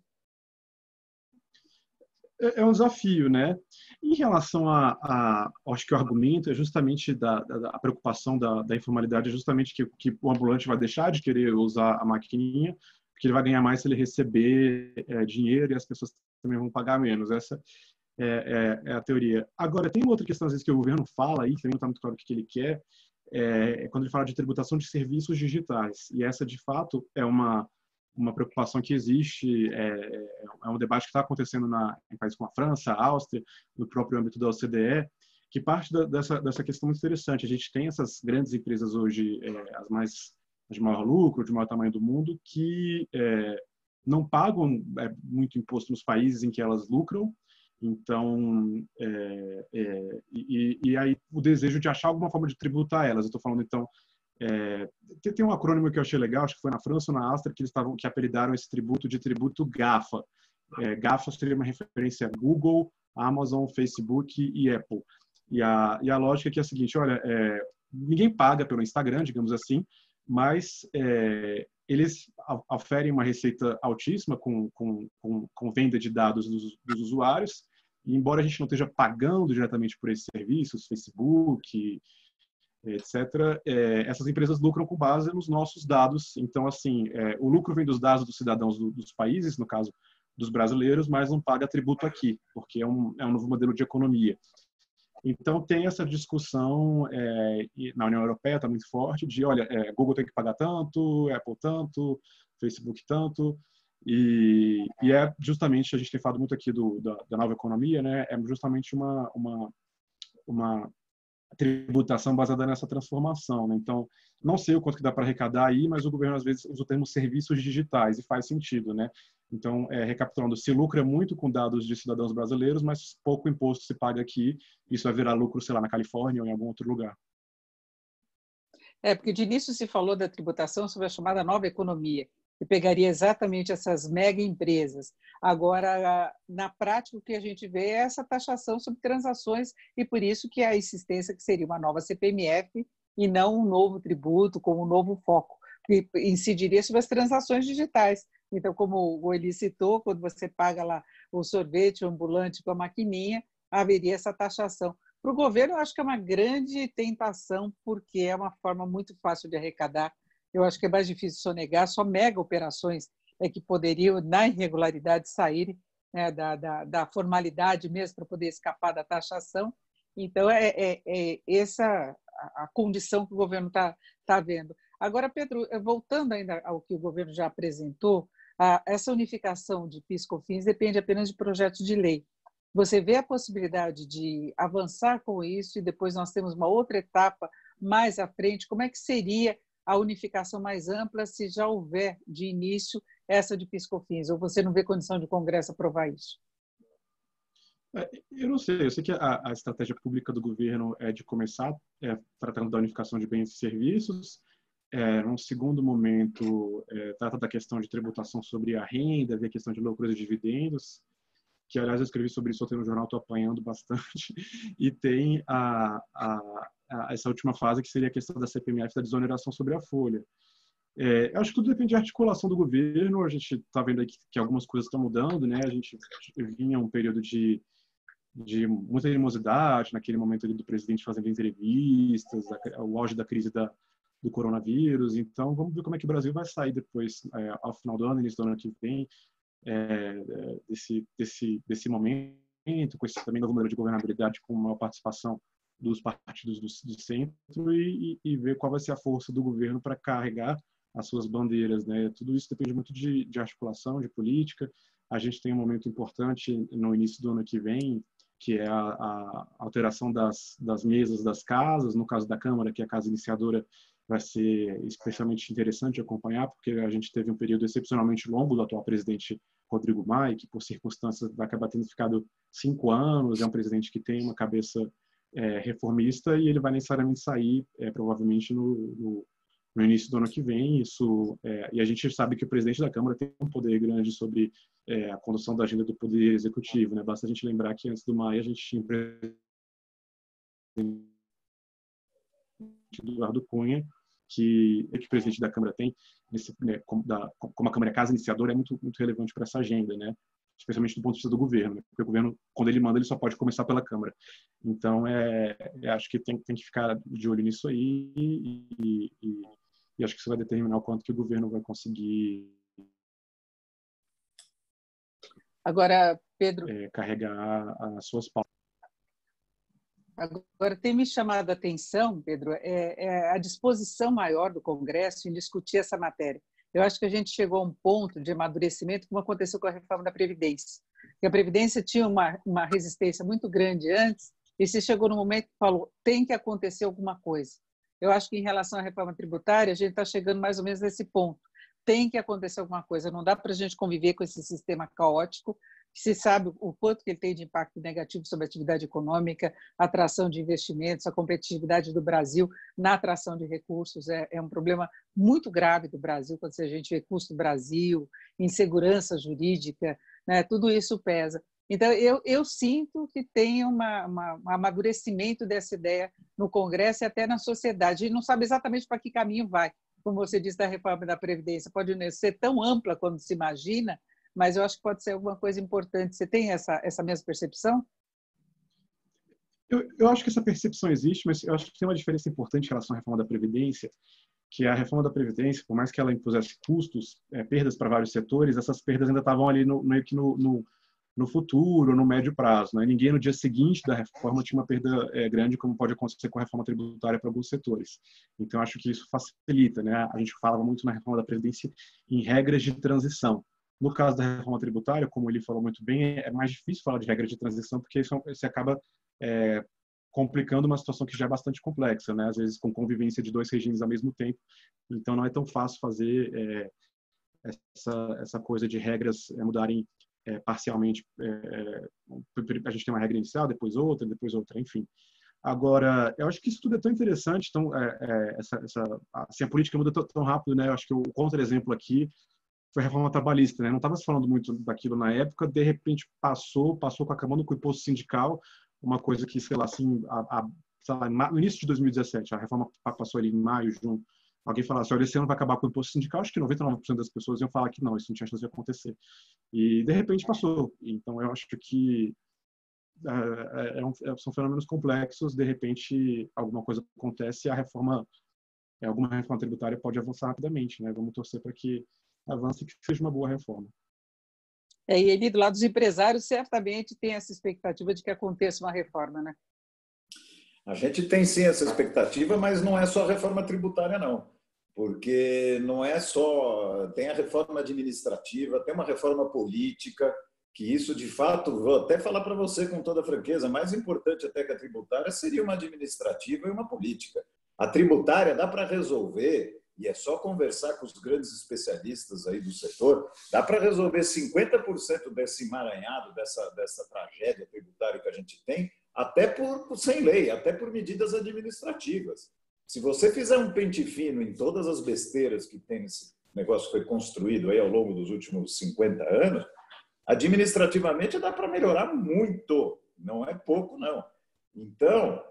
Speaker 3: É um desafio, né? Em relação acho que o argumento é justamente da preocupação da informalidade, é justamente que o ambulante vai deixar de querer usar a maquininha, porque ele vai ganhar mais se ele receber dinheiro e as pessoas também vão pagar menos. Essa é a teoria. Agora, tem uma outra questão, às vezes, que o governo fala aí, que também não está muito claro o que ele quer, quando ele fala de tributação de serviços digitais. E essa, de fato, é uma preocupação que existe, é um debate que está acontecendo em países como a França, a Áustria, no próprio âmbito da OCDE, que parte dessa questão muito interessante. A gente tem essas grandes empresas hoje, as de maior lucro, de maior tamanho do mundo, que não pagam muito imposto nos países em que elas lucram. Então, e aí o desejo de achar alguma forma de tributar elas. Eu estou falando, então, tem um acrônimo que eu achei legal, acho que foi na França ou na Áustria, que apelidaram esse tributo de tributo GAFA. GAFA seria uma referência a Google, Amazon, Facebook e Apple. E a lógica aqui é a seguinte, olha, ninguém paga pelo Instagram, digamos assim, mas eles oferem uma receita altíssima com venda de dados dos usuários, e embora a gente não esteja pagando diretamente por esses serviços, Facebook, etc., essas empresas lucram com base nos nossos dados. Então, assim, o lucro vem dos dados dos cidadãos dos países, no caso dos brasileiros, mas não paga tributo aqui, porque é um novo modelo de economia. Então, tem essa discussão, na União Europeia está muito forte, de, olha, Google tem que pagar tanto, Apple tanto, Facebook tanto, e é justamente, a gente tem falado muito aqui da nova economia, né? É justamente uma tributação baseada nessa transformação, né? Então, não sei o quanto que dá para arrecadar aí, mas o governo às vezes usa o termo serviços digitais e faz sentido, né? Então, recapitulando, se lucra muito com dados de cidadãos brasileiros, mas pouco imposto se paga aqui, isso vai virar lucro, sei lá, na Califórnia ou em algum outro lugar.
Speaker 1: Porque de início se falou da tributação sobre a chamada nova economia, que pegaria exatamente essas mega empresas. Agora, na prática, o que a gente vê é essa taxação sobre transações, e por isso que há a insistência que seria uma nova CPMF e não um novo tributo com um novo foco, que incidiria sobre as transações digitais. Então, como o Eli citou, quando você paga lá o sorvete o ambulante com a maquininha, haveria essa taxação. Para o governo, eu acho que é uma grande tentação, porque é uma forma muito fácil de arrecadar. Eu acho que é mais difícil sonegar, só mega operações é que poderiam, na irregularidade, sair, né, da formalidade mesmo para poder escapar da taxação. Então, essa a condição que o governo está vendo. Agora, Pedro, voltando ainda ao que o governo já apresentou, essa unificação de PIS/COFINS depende apenas de projetos de lei. Você vê a possibilidade de avançar com isso e depois nós temos uma outra etapa mais à frente? Como é que seria a unificação mais ampla se já houver de início essa de PIS/COFINS? Ou você não vê condição de o Congresso aprovar isso?
Speaker 3: Eu não sei, eu sei que a estratégia pública do governo é de começar tratando da unificação de bens e serviços. Num segundo momento, trata da questão de tributação sobre a renda, ver a questão de lucros e dividendos, que, aliás, eu escrevi sobre isso ontem no jornal, estou apanhando bastante, e tem essa última fase, que seria a questão da CPMF, da desoneração sobre a folha. Eu acho que tudo depende de articulação do governo, a gente está vendo aí que algumas coisas estão mudando, né? A gente vinha um período de muita animosidade, naquele momento ali do presidente fazendo entrevistas, o auge da crise do coronavírus, então vamos ver como é que o Brasil vai sair depois, ao final do ano, início do ano que vem, desse momento, com esse também novo modelo de governabilidade, com uma participação dos partidos do centro e ver qual vai ser a força do governo para carregar as suas bandeiras, né? Tudo isso depende muito de articulação, de política. A gente tem um momento importante no início do ano que vem, que é a alteração das mesas das casas. No caso da Câmara, que é a casa iniciadora, vai ser especialmente interessante acompanhar, porque a gente teve um período excepcionalmente longo do atual presidente Rodrigo Maia, que por circunstâncias vai acabar tendo ficado 5 anos, é um presidente que tem uma cabeça reformista, e ele vai necessariamente sair provavelmente no início do ano que vem. E a gente sabe que o presidente da Câmara tem um poder grande sobre a condução da agenda do Poder Executivo, né? Basta a gente lembrar que antes do Maia a gente tinha o presidente Eduardo Cunha, que o presidente da Câmara tem, como a Câmara é casa iniciadora, é muito, muito relevante para essa agenda, né? Especialmente do ponto de vista do governo, né? Porque o governo, quando ele manda, ele só pode começar pela Câmara. Então, acho que tem que ficar de olho nisso aí, e acho que isso vai determinar o quanto que o governo vai conseguir
Speaker 1: agora, Pedro,
Speaker 3: carregar as suas pautas.
Speaker 1: Agora, tem me chamado a atenção, Pedro, a disposição maior do Congresso em discutir essa matéria. Eu acho que a gente chegou a um ponto de amadurecimento, como aconteceu com a reforma da Previdência. Porque a Previdência tinha uma resistência muito grande antes, e se chegou no momento que falou, tem que acontecer alguma coisa. Eu acho que, em relação à reforma tributária, a gente está chegando mais ou menos nesse ponto. Tem que acontecer alguma coisa, não dá para a gente conviver com esse sistema caótico, que se sabe o quanto que ele tem de impacto negativo sobre a atividade econômica, a atração de investimentos, a competitividade do Brasil na atração de recursos. É um problema muito grave do Brasil, quando a gente vê custo do Brasil, insegurança jurídica, né? Tudo isso pesa. Então, eu sinto que tem um amadurecimento dessa ideia no Congresso e até na sociedade. E não sabe exatamente para que caminho vai. Como você disse, da reforma da Previdência, pode não ser tão ampla quanto se imagina, mas eu acho que pode ser alguma coisa importante. Você tem essa mesma percepção?
Speaker 3: Eu acho que essa percepção existe, mas eu acho que tem uma diferença importante em relação à reforma da Previdência, que a reforma da Previdência, por mais que ela impusesse custos, perdas para vários setores, essas perdas ainda estavam ali meio que no futuro, no médio prazo, né? Ninguém no dia seguinte da reforma tinha uma perda grande, como pode acontecer com a reforma tributária para alguns setores. Então, acho que isso facilita, né? A gente falava muito na reforma da Previdência em regras de transição. No caso da reforma tributária, como ele falou muito bem, é mais difícil falar de regra de transição, porque você acaba complicando uma situação que já é bastante complexa, né? Às vezes com convivência de 2 regimes ao mesmo tempo. Então, não é tão fácil fazer essa coisa de regras mudarem parcialmente. A gente tem uma regra inicial, depois outra, enfim. Agora, eu acho que isso tudo é tão interessante, então, assim, a política muda tão rápido, né? Eu acho que o contra-exemplo aqui foi a reforma trabalhista, né? Não estava se falando muito daquilo na época, de repente passou acabando com o imposto sindical, uma coisa que, sei lá, assim, no início de 2017, a reforma passou ali em maio, junho, alguém falasse, olha, esse ano vai acabar com o imposto sindical, acho que 99% das pessoas iam falar que não, isso não tinha chance de acontecer. E, de repente, passou. Então, eu acho que são fenômenos complexos, de repente, alguma coisa acontece e alguma reforma tributária pode avançar rapidamente, né? Vamos torcer para que avance e que seja uma boa reforma.
Speaker 1: E ali, do lado dos empresários, certamente tem essa expectativa de que aconteça uma reforma, né?
Speaker 2: A gente tem sim essa expectativa, mas não é só a reforma tributária, não. Porque não é só... Tem a reforma administrativa, tem uma reforma política, que isso, de fato, vou até falar para você com toda franqueza, mais importante até que a tributária seria uma administrativa e uma política. A tributária dá para resolver, e é só conversar com os grandes especialistas aí do setor, dá para resolver 50% desse emaranhado, dessa tragédia tributária que a gente tem, até sem lei, até por medidas administrativas. Se você fizer um pente fino em todas as besteiras que tem nesse negócio que foi construído aí ao longo dos últimos 50 anos, administrativamente dá para melhorar muito, não é pouco, não. Então,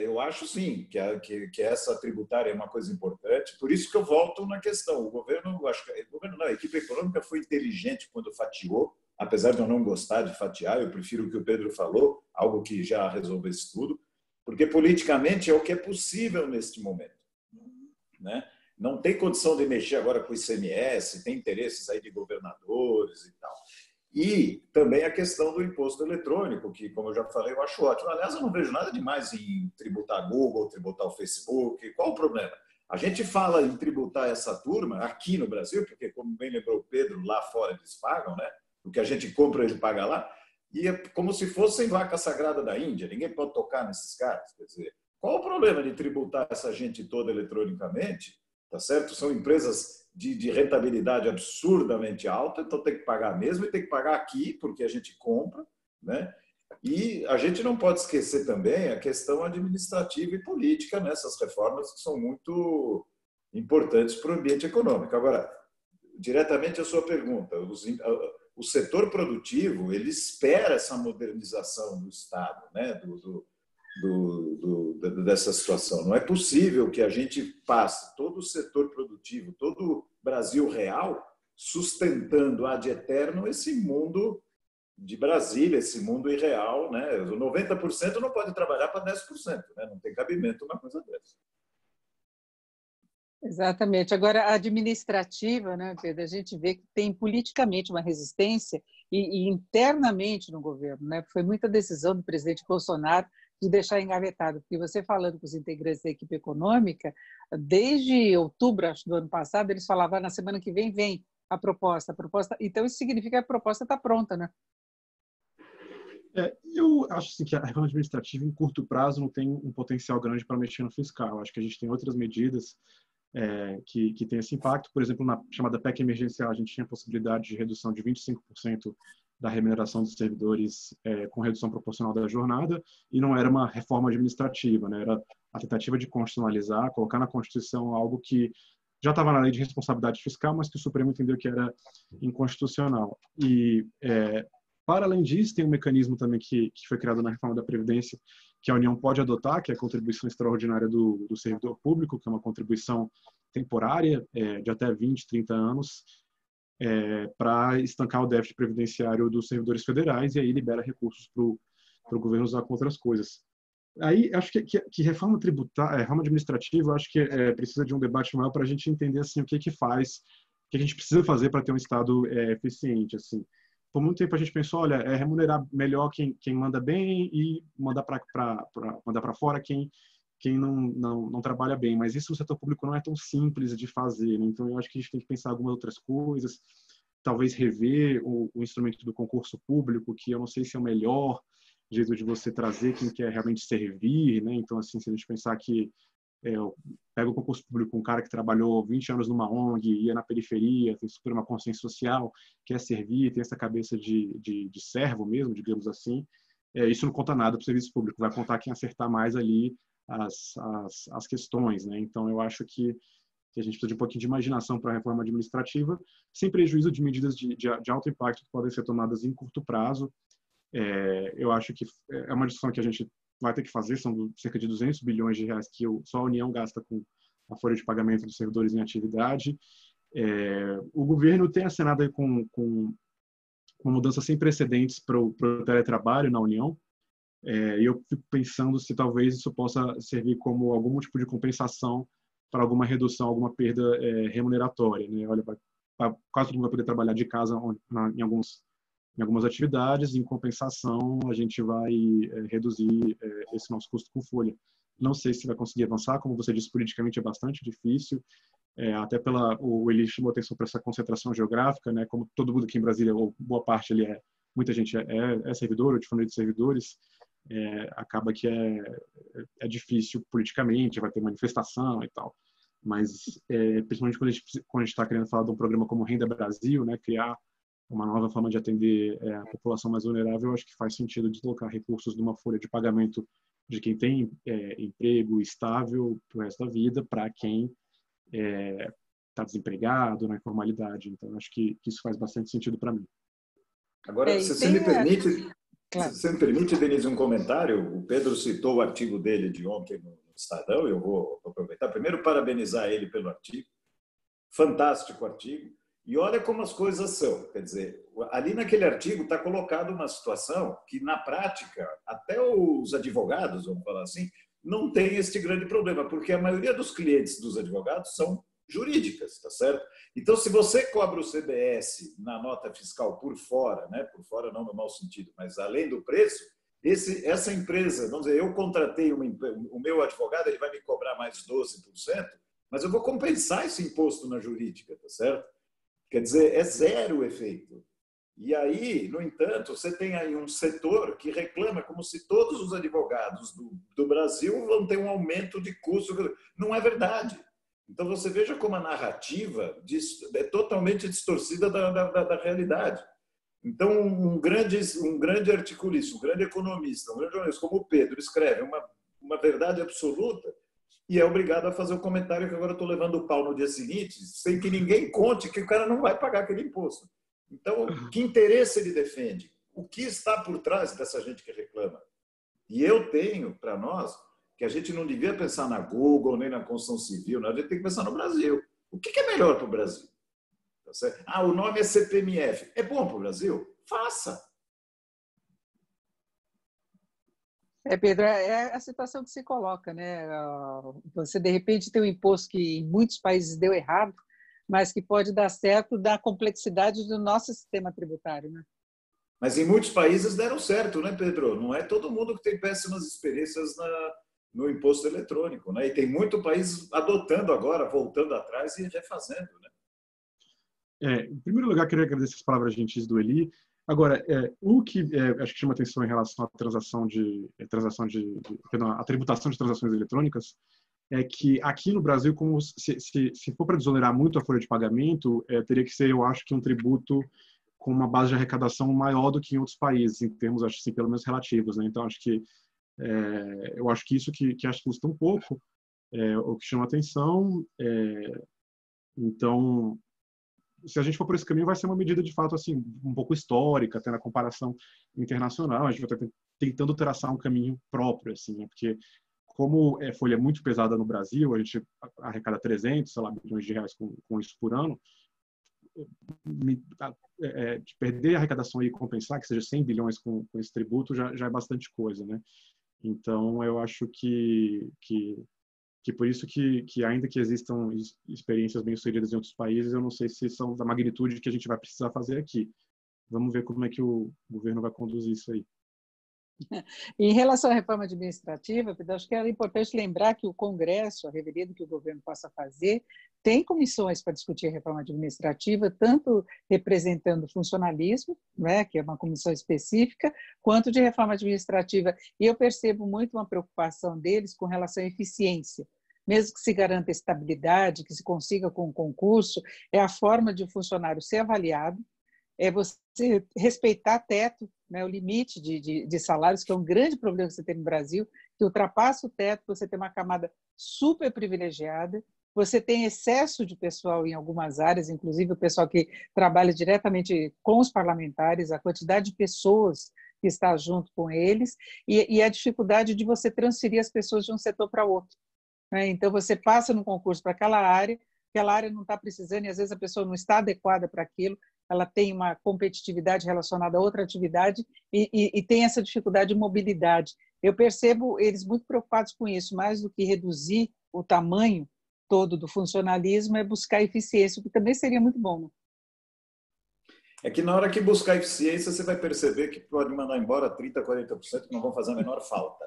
Speaker 2: eu acho sim que essa tributária é uma coisa importante, por isso que eu volto na questão. O governo, a equipe econômica foi inteligente quando fatiou, apesar de eu não gostar de fatiar, eu prefiro o que o Pedro falou, algo que já resolvesse tudo, porque politicamente é o que é possível neste momento, né? Não tem condição de mexer agora com o ICMS, tem interesses aí de governadores e tal. E também a questão do imposto eletrônico, que, como eu já falei, eu acho ótimo. Aliás, eu não vejo nada demais em tributar a Google, tributar o Facebook. Qual o problema? A gente fala em tributar essa turma aqui no Brasil, porque, como bem lembrou o Pedro, lá fora eles pagam, né? O que a gente compra, ele paga lá, e é como se fossem vaca sagrada da Índia, ninguém pode tocar nesses caras. Quer dizer, qual o problema de tributar essa gente toda eletronicamente? Tá certo? São empresas de rentabilidade absurdamente alta, então tem que pagar mesmo e tem que pagar aqui, porque a gente compra, né? E a gente não pode esquecer também a questão administrativa e política nessas reformas que são muito importantes para o ambiente econômico. Agora, diretamente à sua pergunta, o setor produtivo ele espera essa modernização do Estado, né? Dessa situação. Não é possível que a gente passe todo o setor produtivo, todo o Brasil real, sustentando ad eterno esse mundo de Brasília, esse mundo irreal, né? 90% não pode trabalhar para 10%, né? Não tem cabimento uma coisa dessa.
Speaker 1: Exatamente. Agora, a administrativa, né, Pedro, a gente vê que tem politicamente uma resistência e internamente no governo, né? Foi muita decisão do presidente Bolsonaro de deixar engavetado, porque você falando com os integrantes da equipe econômica, desde outubro, acho, do ano passado, eles falavam, na semana que vem a proposta. Então, isso significa que a proposta está pronta, né?
Speaker 3: Eu acho assim, que a reforma administrativa, em curto prazo, não tem um potencial grande para mexer no fiscal. Eu acho que a gente tem outras medidas que têm esse impacto. Por exemplo, na chamada PEC emergencial, a gente tinha a possibilidade de redução de 25% da remuneração dos servidores com redução proporcional da jornada, e não era uma reforma administrativa, né? Era a tentativa de constitucionalizar, colocar na Constituição algo que já estava na lei de responsabilidade fiscal, mas que o Supremo entendeu que era inconstitucional. E, para além disso, tem um mecanismo também que foi criado na reforma da Previdência, que a União pode adotar, que é a contribuição extraordinária do servidor público, que é uma contribuição temporária de até 20, 30 anos, para estancar o déficit previdenciário dos servidores federais, e aí libera recursos para o governo usar com outras coisas. Aí, acho que reforma tributária, reforma administrativa, acho que precisa de um debate maior para a gente entender assim, o que faz, o que a gente precisa fazer para ter um Estado eficiente. Assim. Por muito tempo a gente pensou, olha, remunerar melhor quem manda bem e mandar para fora quem não trabalha bem. Mas isso no setor público não é tão simples de fazer. Né? Então, eu acho que a gente tem que pensar algumas outras coisas, talvez rever o instrumento do concurso público, que eu não sei se é o melhor jeito de você trazer quem quer realmente servir. Né? Então, assim, se a gente pensar que pega o concurso público, um cara que trabalhou 20 anos numa ONG, ia na periferia, tem super uma consciência social, quer servir, tem essa cabeça de servo mesmo, digamos assim, isso não conta nada para o serviço público, vai contar quem acertar mais ali as questões. Né? Então, eu acho que a gente precisa de um pouquinho de imaginação para a reforma administrativa, sem prejuízo de medidas de alto impacto que podem ser tomadas em curto prazo. Eu acho que é uma discussão que a gente vai ter que fazer, são cerca de 200 bilhões de reais que só a União gasta com a folha de pagamento dos servidores em atividade. O governo tem acenado aí com uma mudança sem precedentes para o teletrabalho na União, e eu fico pensando se talvez isso possa servir como algum tipo de compensação para alguma redução, alguma perda remuneratória. Né? Olha, quase todo mundo vai poder trabalhar de casa em algumas atividades, em compensação, a gente vai reduzir esse nosso custo com folha. Não sei se vai conseguir avançar, como você disse, politicamente é bastante difícil, até o Eli chamou atenção para essa concentração geográfica, né? Como todo mundo aqui em Brasília, ou boa parte ali muita gente é servidor ou de família de servidores, acaba que é difícil politicamente, vai ter manifestação e tal. Mas, principalmente quando a gente está querendo falar de um programa como Renda Brasil, né? Criar uma nova forma de atender a população mais vulnerável, eu acho que faz sentido deslocar recursos de uma folha de pagamento de quem tem emprego estável para o resto da vida para quem está desempregado, na informalidade. Então, acho que isso faz bastante sentido para mim.
Speaker 2: Agora, se você me permite, claro. Se você me permite, Denise, um comentário. O Pedro citou o artigo dele de ontem no Estadão, eu vou aproveitar. Primeiro, parabenizar ele pelo artigo. Fantástico artigo. E olha como as coisas são. Quer dizer, ali naquele artigo está colocado uma situação que, na prática, até os advogados, vamos falar assim, não tem este grande problema, porque a maioria dos clientes dos advogados são jurídicas, tá certo? Então, se você cobra o CBS na nota fiscal por fora, né? Por fora não no mau sentido, mas além do preço, essa empresa, vamos dizer, eu contratei o meu advogado, ele vai me cobrar mais 12%, mas eu vou compensar esse imposto na jurídica, tá certo? Quer dizer, é zero o efeito. E aí, no entanto, você tem aí um setor que reclama como se todos os advogados do Brasil vão ter um aumento de custo. Não é verdade. Então, você veja como a narrativa é totalmente distorcida da realidade. Então, um grande articulista, um grande economista, um grande jornalista como o Pedro escreve uma verdade absoluta e é obrigado a fazer o comentário que agora estou levando o pau no dia seguinte, sem que ninguém conte que o cara não vai pagar aquele imposto. Então, que interesse ele defende? O que está por trás dessa gente que reclama? E eu tenho, para nós, que a gente não devia pensar na Google, nem na construção civil, a gente tem que pensar no Brasil. O que é melhor para o Brasil? Tá certo? O nome é CPMF. É bom para o Brasil? Faça!
Speaker 1: Pedro, é a situação que se coloca, né? Você, de repente, tem um imposto que em muitos países deu errado, mas que pode dar certo da complexidade do nosso sistema tributário, né?
Speaker 2: Mas em muitos países deram certo, né, Pedro? Não é todo mundo que tem péssimas experiências no imposto eletrônico, né? E tem muito país adotando agora, voltando atrás e refazendo, né?
Speaker 3: Em primeiro lugar, queria agradecer as palavras gentis do Eli. Agora, o que acho que chama atenção em relação à a tributação de transações eletrônicas é que aqui no Brasil, como se for para desonerar muito a folha de pagamento, teria que ser, eu acho, que um tributo com uma base de arrecadação maior do que em outros países, em termos, acho assim, pelo menos relativos, né? Então, eu acho que isso que acho que custa um pouco, o que chama atenção. Então, se a gente for por esse caminho, vai ser uma medida, de fato, assim, um pouco histórica, até na comparação internacional. A gente vai estar tentando traçar um caminho próprio, assim, né? Porque como folha é muito pesada no Brasil, a gente arrecada 300, sei lá, bilhões de reais com isso por ano, de perder a arrecadação e compensar, que seja 100 bilhões com esse tributo, já é bastante coisa, né? Então, eu acho que por isso que ainda que existam experiências bem-sucedidas em outros países, eu não sei se são da magnitude que a gente vai precisar fazer aqui. Vamos ver como é que o governo vai conduzir isso aí.
Speaker 1: Em relação à reforma administrativa, Pedro, acho que era importante lembrar que o Congresso, a revelia do que o governo possa fazer, tem comissões para discutir a reforma administrativa, tanto representando o funcionalismo, né, que é uma comissão específica, quanto de reforma administrativa. E eu percebo muito uma preocupação deles com relação à eficiência. Mesmo que se garanta estabilidade, que se consiga com o concurso, é a forma de o funcionário ser avaliado, é você respeitar teto, né, o limite de salários, que é um grande problema que você tem no Brasil, que ultrapassa o teto, você tem uma camada super privilegiada, você tem excesso de pessoal em algumas áreas, inclusive o pessoal que trabalha diretamente com os parlamentares, a quantidade de pessoas que está junto com eles, e a dificuldade de você transferir as pessoas de um setor para outro. Né? Então, você passa no concurso para aquela área não está precisando, e às vezes a pessoa não está adequada para aquilo, ela tem uma competitividade relacionada a outra atividade e tem essa dificuldade de mobilidade. Eu percebo eles muito preocupados com isso, mais do que reduzir o tamanho todo do funcionalismo, é buscar eficiência, o que também seria muito bom. Né?
Speaker 2: É que na hora que buscar eficiência, você vai perceber que pode mandar embora 30%, 40% que não vão fazer a menor falta.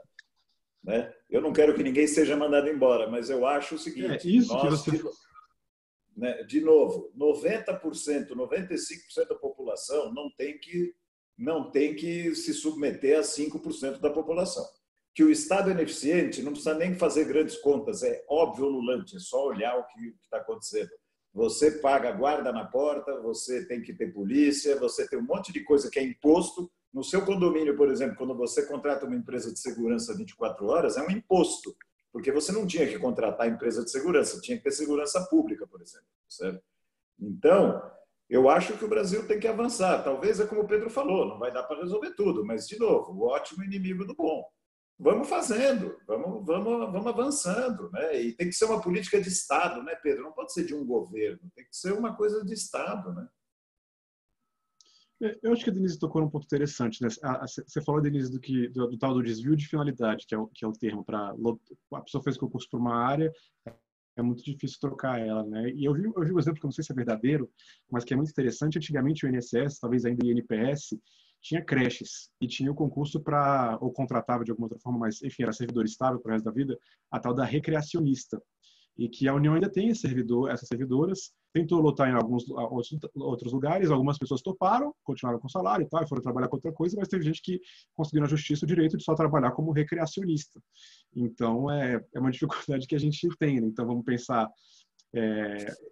Speaker 2: Né? Eu não quero que ninguém seja mandado embora, mas eu acho o seguinte... De novo, 90%, 95% da população não tem que se submeter a 5% da população. Que o Estado é ineficiente, não precisa nem fazer grandes contas, é óbvio ululante, é só olhar o que está acontecendo. Você paga guarda na porta, você tem que ter polícia, você tem um monte de coisa que é imposto. No seu condomínio, por exemplo, quando você contrata uma empresa de segurança 24 horas, é um imposto. Porque você não tinha que contratar empresa de segurança, tinha que ter segurança pública, por exemplo. Certo? Então, eu acho que o Brasil tem que avançar. Talvez é como o Pedro falou, não vai dar para resolver tudo, mas, de novo, o ótimo inimigo do bom. Vamos fazendo, vamos avançando. Né? E tem que ser uma política de Estado, né, Pedro? Não pode ser de um governo, tem que ser uma coisa de Estado. Né?
Speaker 3: Eu acho que a Denise tocou num ponto interessante. Né? Você falou, Denise, do tal do desvio de finalidade, que é o termo para... A pessoa fez concurso para uma área, é muito difícil trocar ela. Né? E eu vi um exemplo que eu não sei se é verdadeiro, mas que é muito interessante. Antigamente, o INSS, talvez ainda o INPS, tinha creches e tinha o concurso ou contratava de alguma outra forma, mas, enfim, era servidor estável para o resto da vida, a tal da recreacionista. e que a União ainda tem essas servidoras, tentou lotar em alguns outros lugares, algumas pessoas toparam, continuaram com salário e tal, foram trabalhar com outra coisa, mas teve gente que conseguiu na justiça o direito de só trabalhar como recreacionista. Então, é uma dificuldade que a gente tem, né? Então, vamos pensar,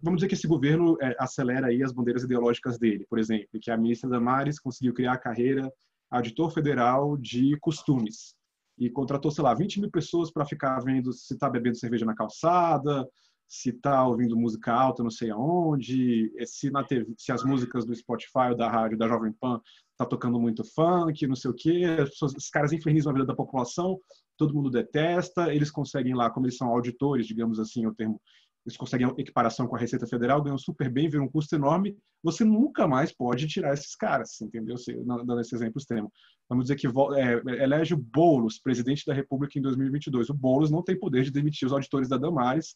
Speaker 3: vamos dizer que esse governo acelera aí as bandeiras ideológicas dele, por exemplo, que a ministra Damares conseguiu criar a carreira auditor federal de costumes e contratou, sei lá, 20 mil pessoas para ficar vendo se está bebendo cerveja na calçada, se está ouvindo música alta não sei aonde, se na TV, se as músicas do Spotify ou da rádio da Jovem Pan tá tocando muito funk, não sei o quê, os caras infernizam a vida da população, todo mundo detesta, eles conseguem lá, como eles são auditores, digamos assim, o termo, eles conseguem equiparação com a Receita Federal, ganham super bem, viram um custo enorme, você nunca mais pode tirar esses caras, entendeu? Dando esse exemplo extremo. Vamos dizer que elege o Boulos, presidente da República em 2022. O Boulos não tem poder de demitir os auditores da Damares,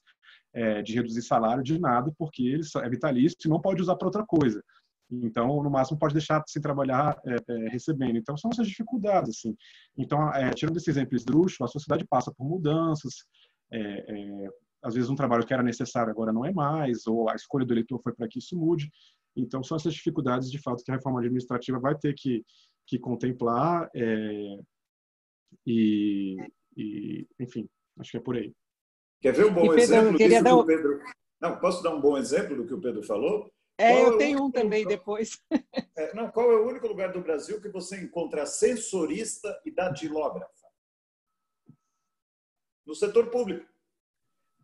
Speaker 3: de reduzir salário, de nada, porque ele é vitalício e não pode usar para outra coisa. Então, no máximo, pode deixar sem trabalhar recebendo. Então, são essas dificuldades. Assim. Então, tirando esse exemplo esdrúxulo, a sociedade passa por mudanças, às vezes um trabalho que era necessário agora não é mais, ou a escolha do eleitor foi para que isso mude. Então, são essas dificuldades, de fato, que a reforma administrativa vai ter que contemplar enfim, acho que é por aí.
Speaker 2: Quer ver um bom exemplo disso que o Pedro... Não, posso dar um bom exemplo do que o Pedro falou?
Speaker 1: Eu tenho um também depois.
Speaker 2: Qual é o único lugar do Brasil que você encontra sensorista e datilógrafa? No setor público.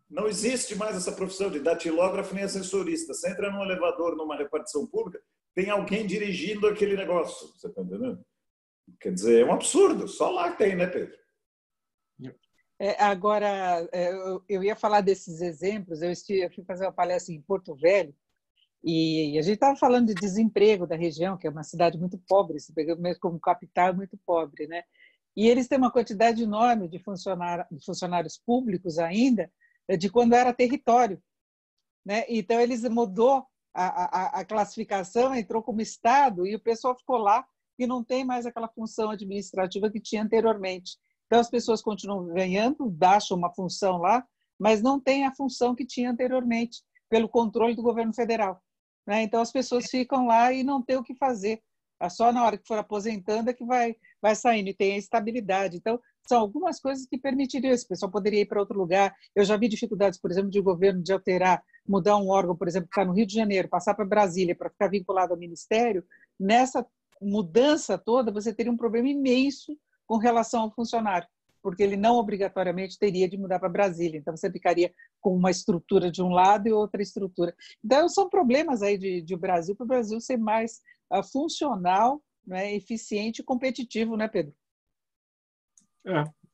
Speaker 2: Não existe mais essa profissão de datilógrafo nem ascensorista. Você entra num elevador, numa repartição pública, tem alguém dirigindo aquele negócio. Você está entendendo? Quer dizer, é um absurdo. Só lá tem, né, Pedro?
Speaker 1: Agora, eu ia falar desses exemplos. Eu fui fazer uma palestra em Porto Velho e a gente estava falando de desemprego da região, que é uma cidade muito pobre, se pegando mesmo como capital, muito pobre, né? E eles têm uma quantidade enorme de funcionários públicos ainda, de quando era território, né? Então eles mudou a classificação, entrou como estado e o pessoal ficou lá e não tem mais aquela função administrativa que tinha anteriormente. Então as pessoas continuam ganhando, acham uma função lá, mas não tem a função que tinha anteriormente pelo controle do governo federal, né? Então as pessoas ficam lá e não tem o que fazer. Só na hora que for aposentando é que vai saindo e tem a estabilidade. Então, são algumas coisas que permitiriam. Esse pessoal poderia ir para outro lugar. Eu já vi dificuldades, por exemplo, de governo de alterar, mudar um órgão, por exemplo, que está no Rio de Janeiro, passar para Brasília para ficar vinculado ao Ministério. Nessa mudança toda, você teria um problema imenso com relação ao funcionário, porque ele não obrigatoriamente teria de mudar para Brasília. Então, você ficaria com uma estrutura de um lado e outra estrutura. Então, são problemas aí de Brasil, para o Brasil ser mais funcional, né, eficiente e competitivo, né, Pedro?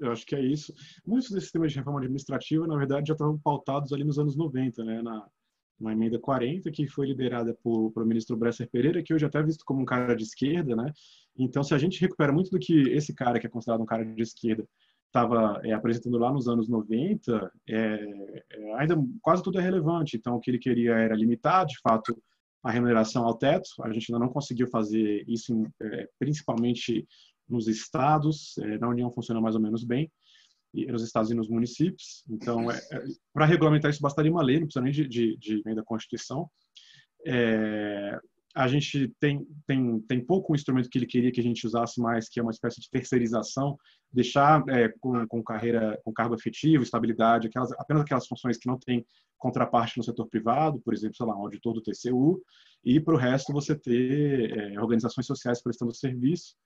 Speaker 3: Eu acho que é isso. Muitos desses temas de reforma administrativa, na verdade, já estavam pautados ali nos anos 90, né, na emenda 40, que foi liderada pelo ministro Bresser Pereira, que hoje é até visto como um cara de esquerda, né? Então, se a gente recupera muito do que esse cara, que é considerado um cara de esquerda, estava apresentando lá nos anos 90, ainda quase tudo é relevante. Então, o que ele queria era limitar, de fato, a remuneração ao teto. A gente ainda não conseguiu fazer isso, principalmente nos estados. Na União funciona mais ou menos bem, e nos estados e nos municípios. Então, para regulamentar isso, bastaria uma lei, não precisa nem de emenda à Constituição. A gente tem pouco um instrumento que ele queria que a gente usasse mais, que é uma espécie de terceirização, deixar com cargo efetivo, estabilidade, apenas aquelas funções que não têm contraparte no setor privado, por exemplo, sei lá, um auditor do TCU, e para o resto você ter organizações sociais prestando serviço.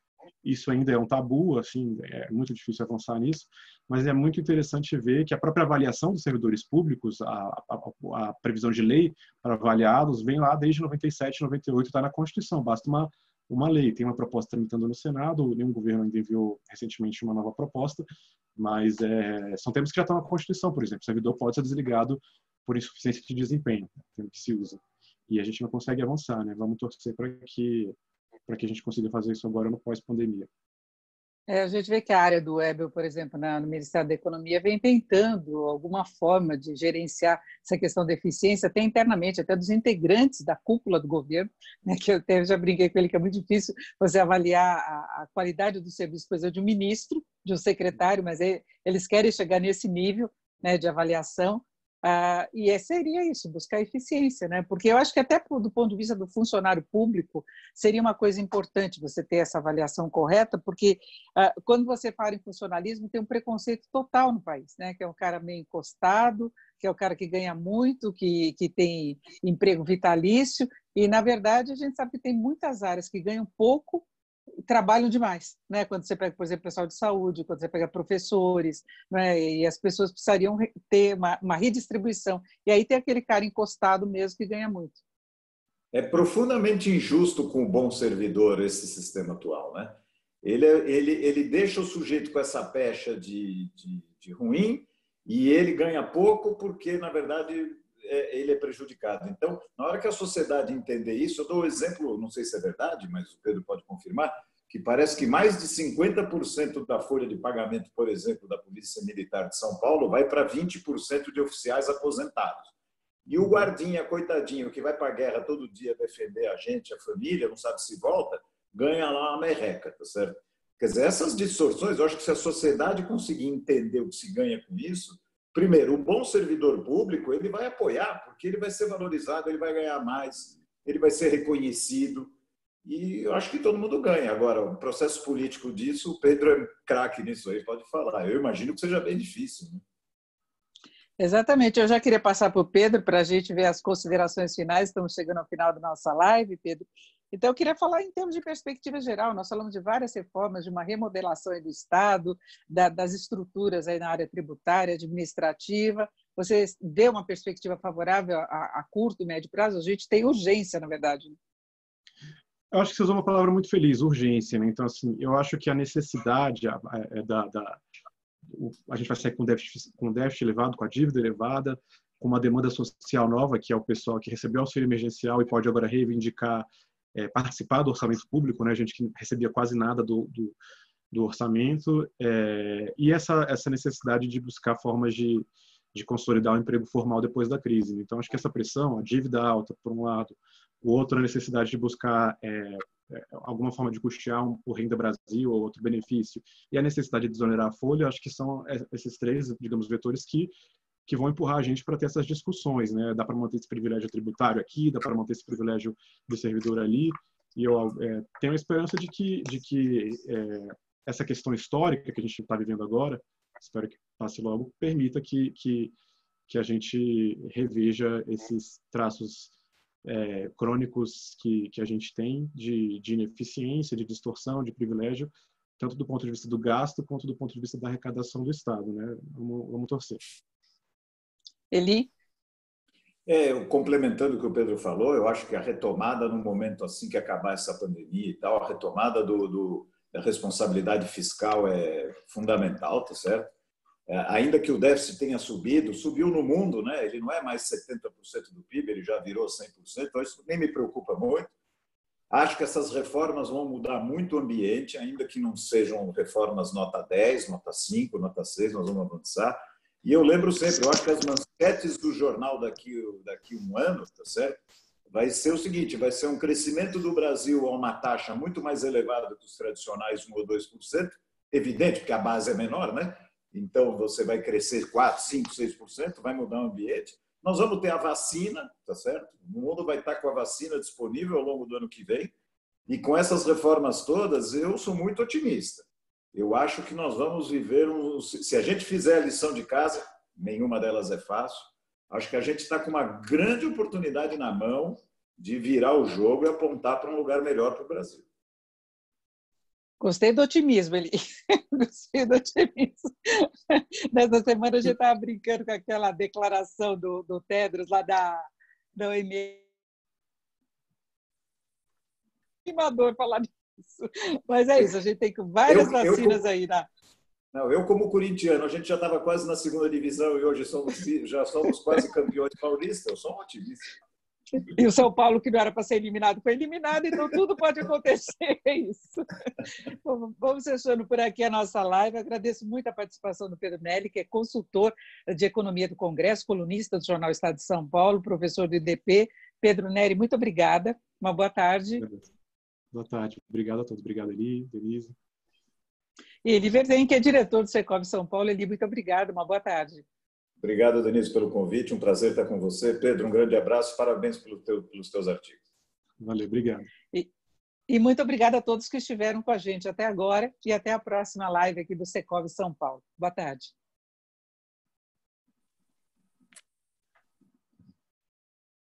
Speaker 3: Isso ainda é um tabu, assim, é muito difícil avançar nisso, mas é muito interessante ver que a própria avaliação dos servidores públicos, a previsão de lei para avaliá-los, vem lá desde 97, 98, está na Constituição, basta uma lei. Tem uma proposta tramitando no Senado, nenhum governo ainda enviou recentemente uma nova proposta, mas são termos que já estão na Constituição, por exemplo, o servidor pode ser desligado por insuficiência de desempenho, termo que se usa. E a gente não consegue avançar, né? Vamos torcer para que a gente consiga fazer isso agora no pós-pandemia.
Speaker 1: A gente vê que a área do Webel, por exemplo, no Ministério da Economia, vem tentando alguma forma de gerenciar essa questão da eficiência, até internamente, até dos integrantes da cúpula do governo, né, que eu até já brinquei com ele que é muito difícil você avaliar a qualidade do serviço, por exemplo, de um ministro, de um secretário, mas eles querem chegar nesse nível, né, de avaliação. Seria isso, buscar eficiência, né? Porque eu acho que até do ponto de vista do funcionário público seria uma coisa importante você ter essa avaliação correta, porque quando você fala em funcionalismo tem um preconceito total no país, né? Que é um cara meio encostado, que é o cara que ganha muito, que tem emprego vitalício, e na verdade a gente sabe que tem muitas áreas que ganham pouco trabalham demais, né? Quando você pega, por exemplo, pessoal de saúde, quando você pega professores, né? E as pessoas precisariam ter uma redistribuição. E aí tem aquele cara encostado mesmo que ganha muito.
Speaker 2: É profundamente injusto com o bom servidor esse sistema atual, né? Ele deixa o sujeito com essa pecha de ruim e ele ganha pouco porque, na verdade, ele é prejudicado. Então, na hora que a sociedade entender isso, eu dou um exemplo, não sei se é verdade, mas o Pedro pode confirmar, que parece que mais de 50% da folha de pagamento, por exemplo, da Polícia Militar de São Paulo vai para 20% de oficiais aposentados. E o guardinha, coitadinho, que vai para a guerra todo dia defender a gente, a família, não sabe se volta, ganha lá uma merreca, tá certo? Quer dizer, essas distorções, eu acho que se a sociedade conseguir entender o que se ganha com isso, primeiro, o bom servidor público, ele vai apoiar, porque ele vai ser valorizado, ele vai ganhar mais, ele vai ser reconhecido, e eu acho que todo mundo ganha. Agora, o processo político disso, o Pedro é craque nisso aí, pode falar. Eu imagino que seja bem difícil, né?
Speaker 1: Exatamente. Eu já queria passar para o Pedro para a gente ver as considerações finais. Estamos chegando ao final da nossa live, Pedro. Então, eu queria falar em termos de perspectiva geral. Nós falamos de várias reformas, de uma remodelação aí do Estado, das estruturas aí na área tributária, administrativa. Você vê uma perspectiva favorável a curto e médio prazo? A gente tem urgência, na verdade.
Speaker 3: Eu acho que você usou uma palavra muito feliz, urgência, né? Então, assim, eu acho que a necessidade a gente vai sair com déficit elevado, com a dívida elevada, com uma demanda social nova, que é o pessoal que recebeu auxílio emergencial e pode agora reivindicar participar do orçamento público, né? A gente que recebia quase nada do orçamento, e essa necessidade de buscar formas de consolidar o emprego formal depois da crise. Então, acho que essa pressão, a dívida alta, por um lado, o outro, a necessidade de buscar alguma forma de custear o Renda Brasil ou outro benefício, e a necessidade de desonerar a folha, acho que são esses três, digamos, vetores que vão empurrar a gente para ter essas discussões, né? Dá para manter esse privilégio tributário aqui, dá para manter esse privilégio do servidor ali, e eu tenho a esperança de que essa questão histórica que a gente está vivendo agora, espero que passe logo, permita que a gente reveja esses traços crônicos que a gente tem de ineficiência, de distorção, de privilégio, tanto do ponto de vista do gasto quanto do ponto de vista da arrecadação do Estado, né? Vamos torcer.
Speaker 1: Eli?
Speaker 2: Complementando o que o Pedro falou, eu acho que a retomada no momento assim que acabar essa pandemia e tal, a retomada da responsabilidade fiscal é fundamental, tá certo? Ainda que o déficit tenha subiu no mundo, né? Ele não é mais 70% do PIB, ele já virou 100%, então isso nem me preocupa muito. Acho que essas reformas vão mudar muito o ambiente, ainda que não sejam reformas nota 10, nota 5, nota 6, nós vamos avançar. E eu lembro sempre, eu acho que as manchetes do jornal daqui um ano, tá certo? Vai ser o seguinte, vai ser um crescimento do Brasil a uma taxa muito mais elevada que os tradicionais 1 ou 2%, evidente, porque a base é menor, né? Então, você vai crescer 4, 5, 6%, vai mudar o ambiente. Nós vamos ter a vacina, tá certo? O mundo vai estar com a vacina disponível ao longo do ano que vem. E com essas reformas todas, eu sou muito otimista. Eu acho que nós vamos viver se a gente fizer a lição de casa, nenhuma delas é fácil, acho que a gente está com uma grande oportunidade na mão de virar o jogo e apontar para um lugar melhor para o Brasil.
Speaker 1: Gostei do otimismo, Eli. Gostei do otimismo. Nessa semana a gente estava brincando com aquela declaração do Tedros lá da OMS. Animador falar disso. Mas é isso, a gente tem várias vacinas aí.
Speaker 2: Não, eu como corintiano, a gente já estava quase na segunda divisão e hoje já somos quase campeões paulistas, eu sou um otimista.
Speaker 1: E o São Paulo, que não era para ser eliminado, foi eliminado, então tudo pode acontecer, é isso. Vamos fechando por aqui a nossa live. Agradeço muito a participação do Pedro Neri, que é consultor de economia do Congresso, colunista do Jornal Estado de São Paulo, professor do IDP. Pedro Neri, muito obrigada. Uma boa tarde.
Speaker 3: Boa tarde. Obrigado a todos. Obrigado, Eli, Denise.
Speaker 1: E Eli Verden, que é diretor do Secov São Paulo. Eli, muito obrigada. Uma boa tarde.
Speaker 2: Obrigado, Denise, pelo convite. Um prazer estar com você. Pedro, um grande abraço. Parabéns pelos teus artigos.
Speaker 3: Valeu, obrigado.
Speaker 1: E muito obrigada a todos que estiveram com a gente até agora e até a próxima live aqui do Secov São Paulo. Boa tarde.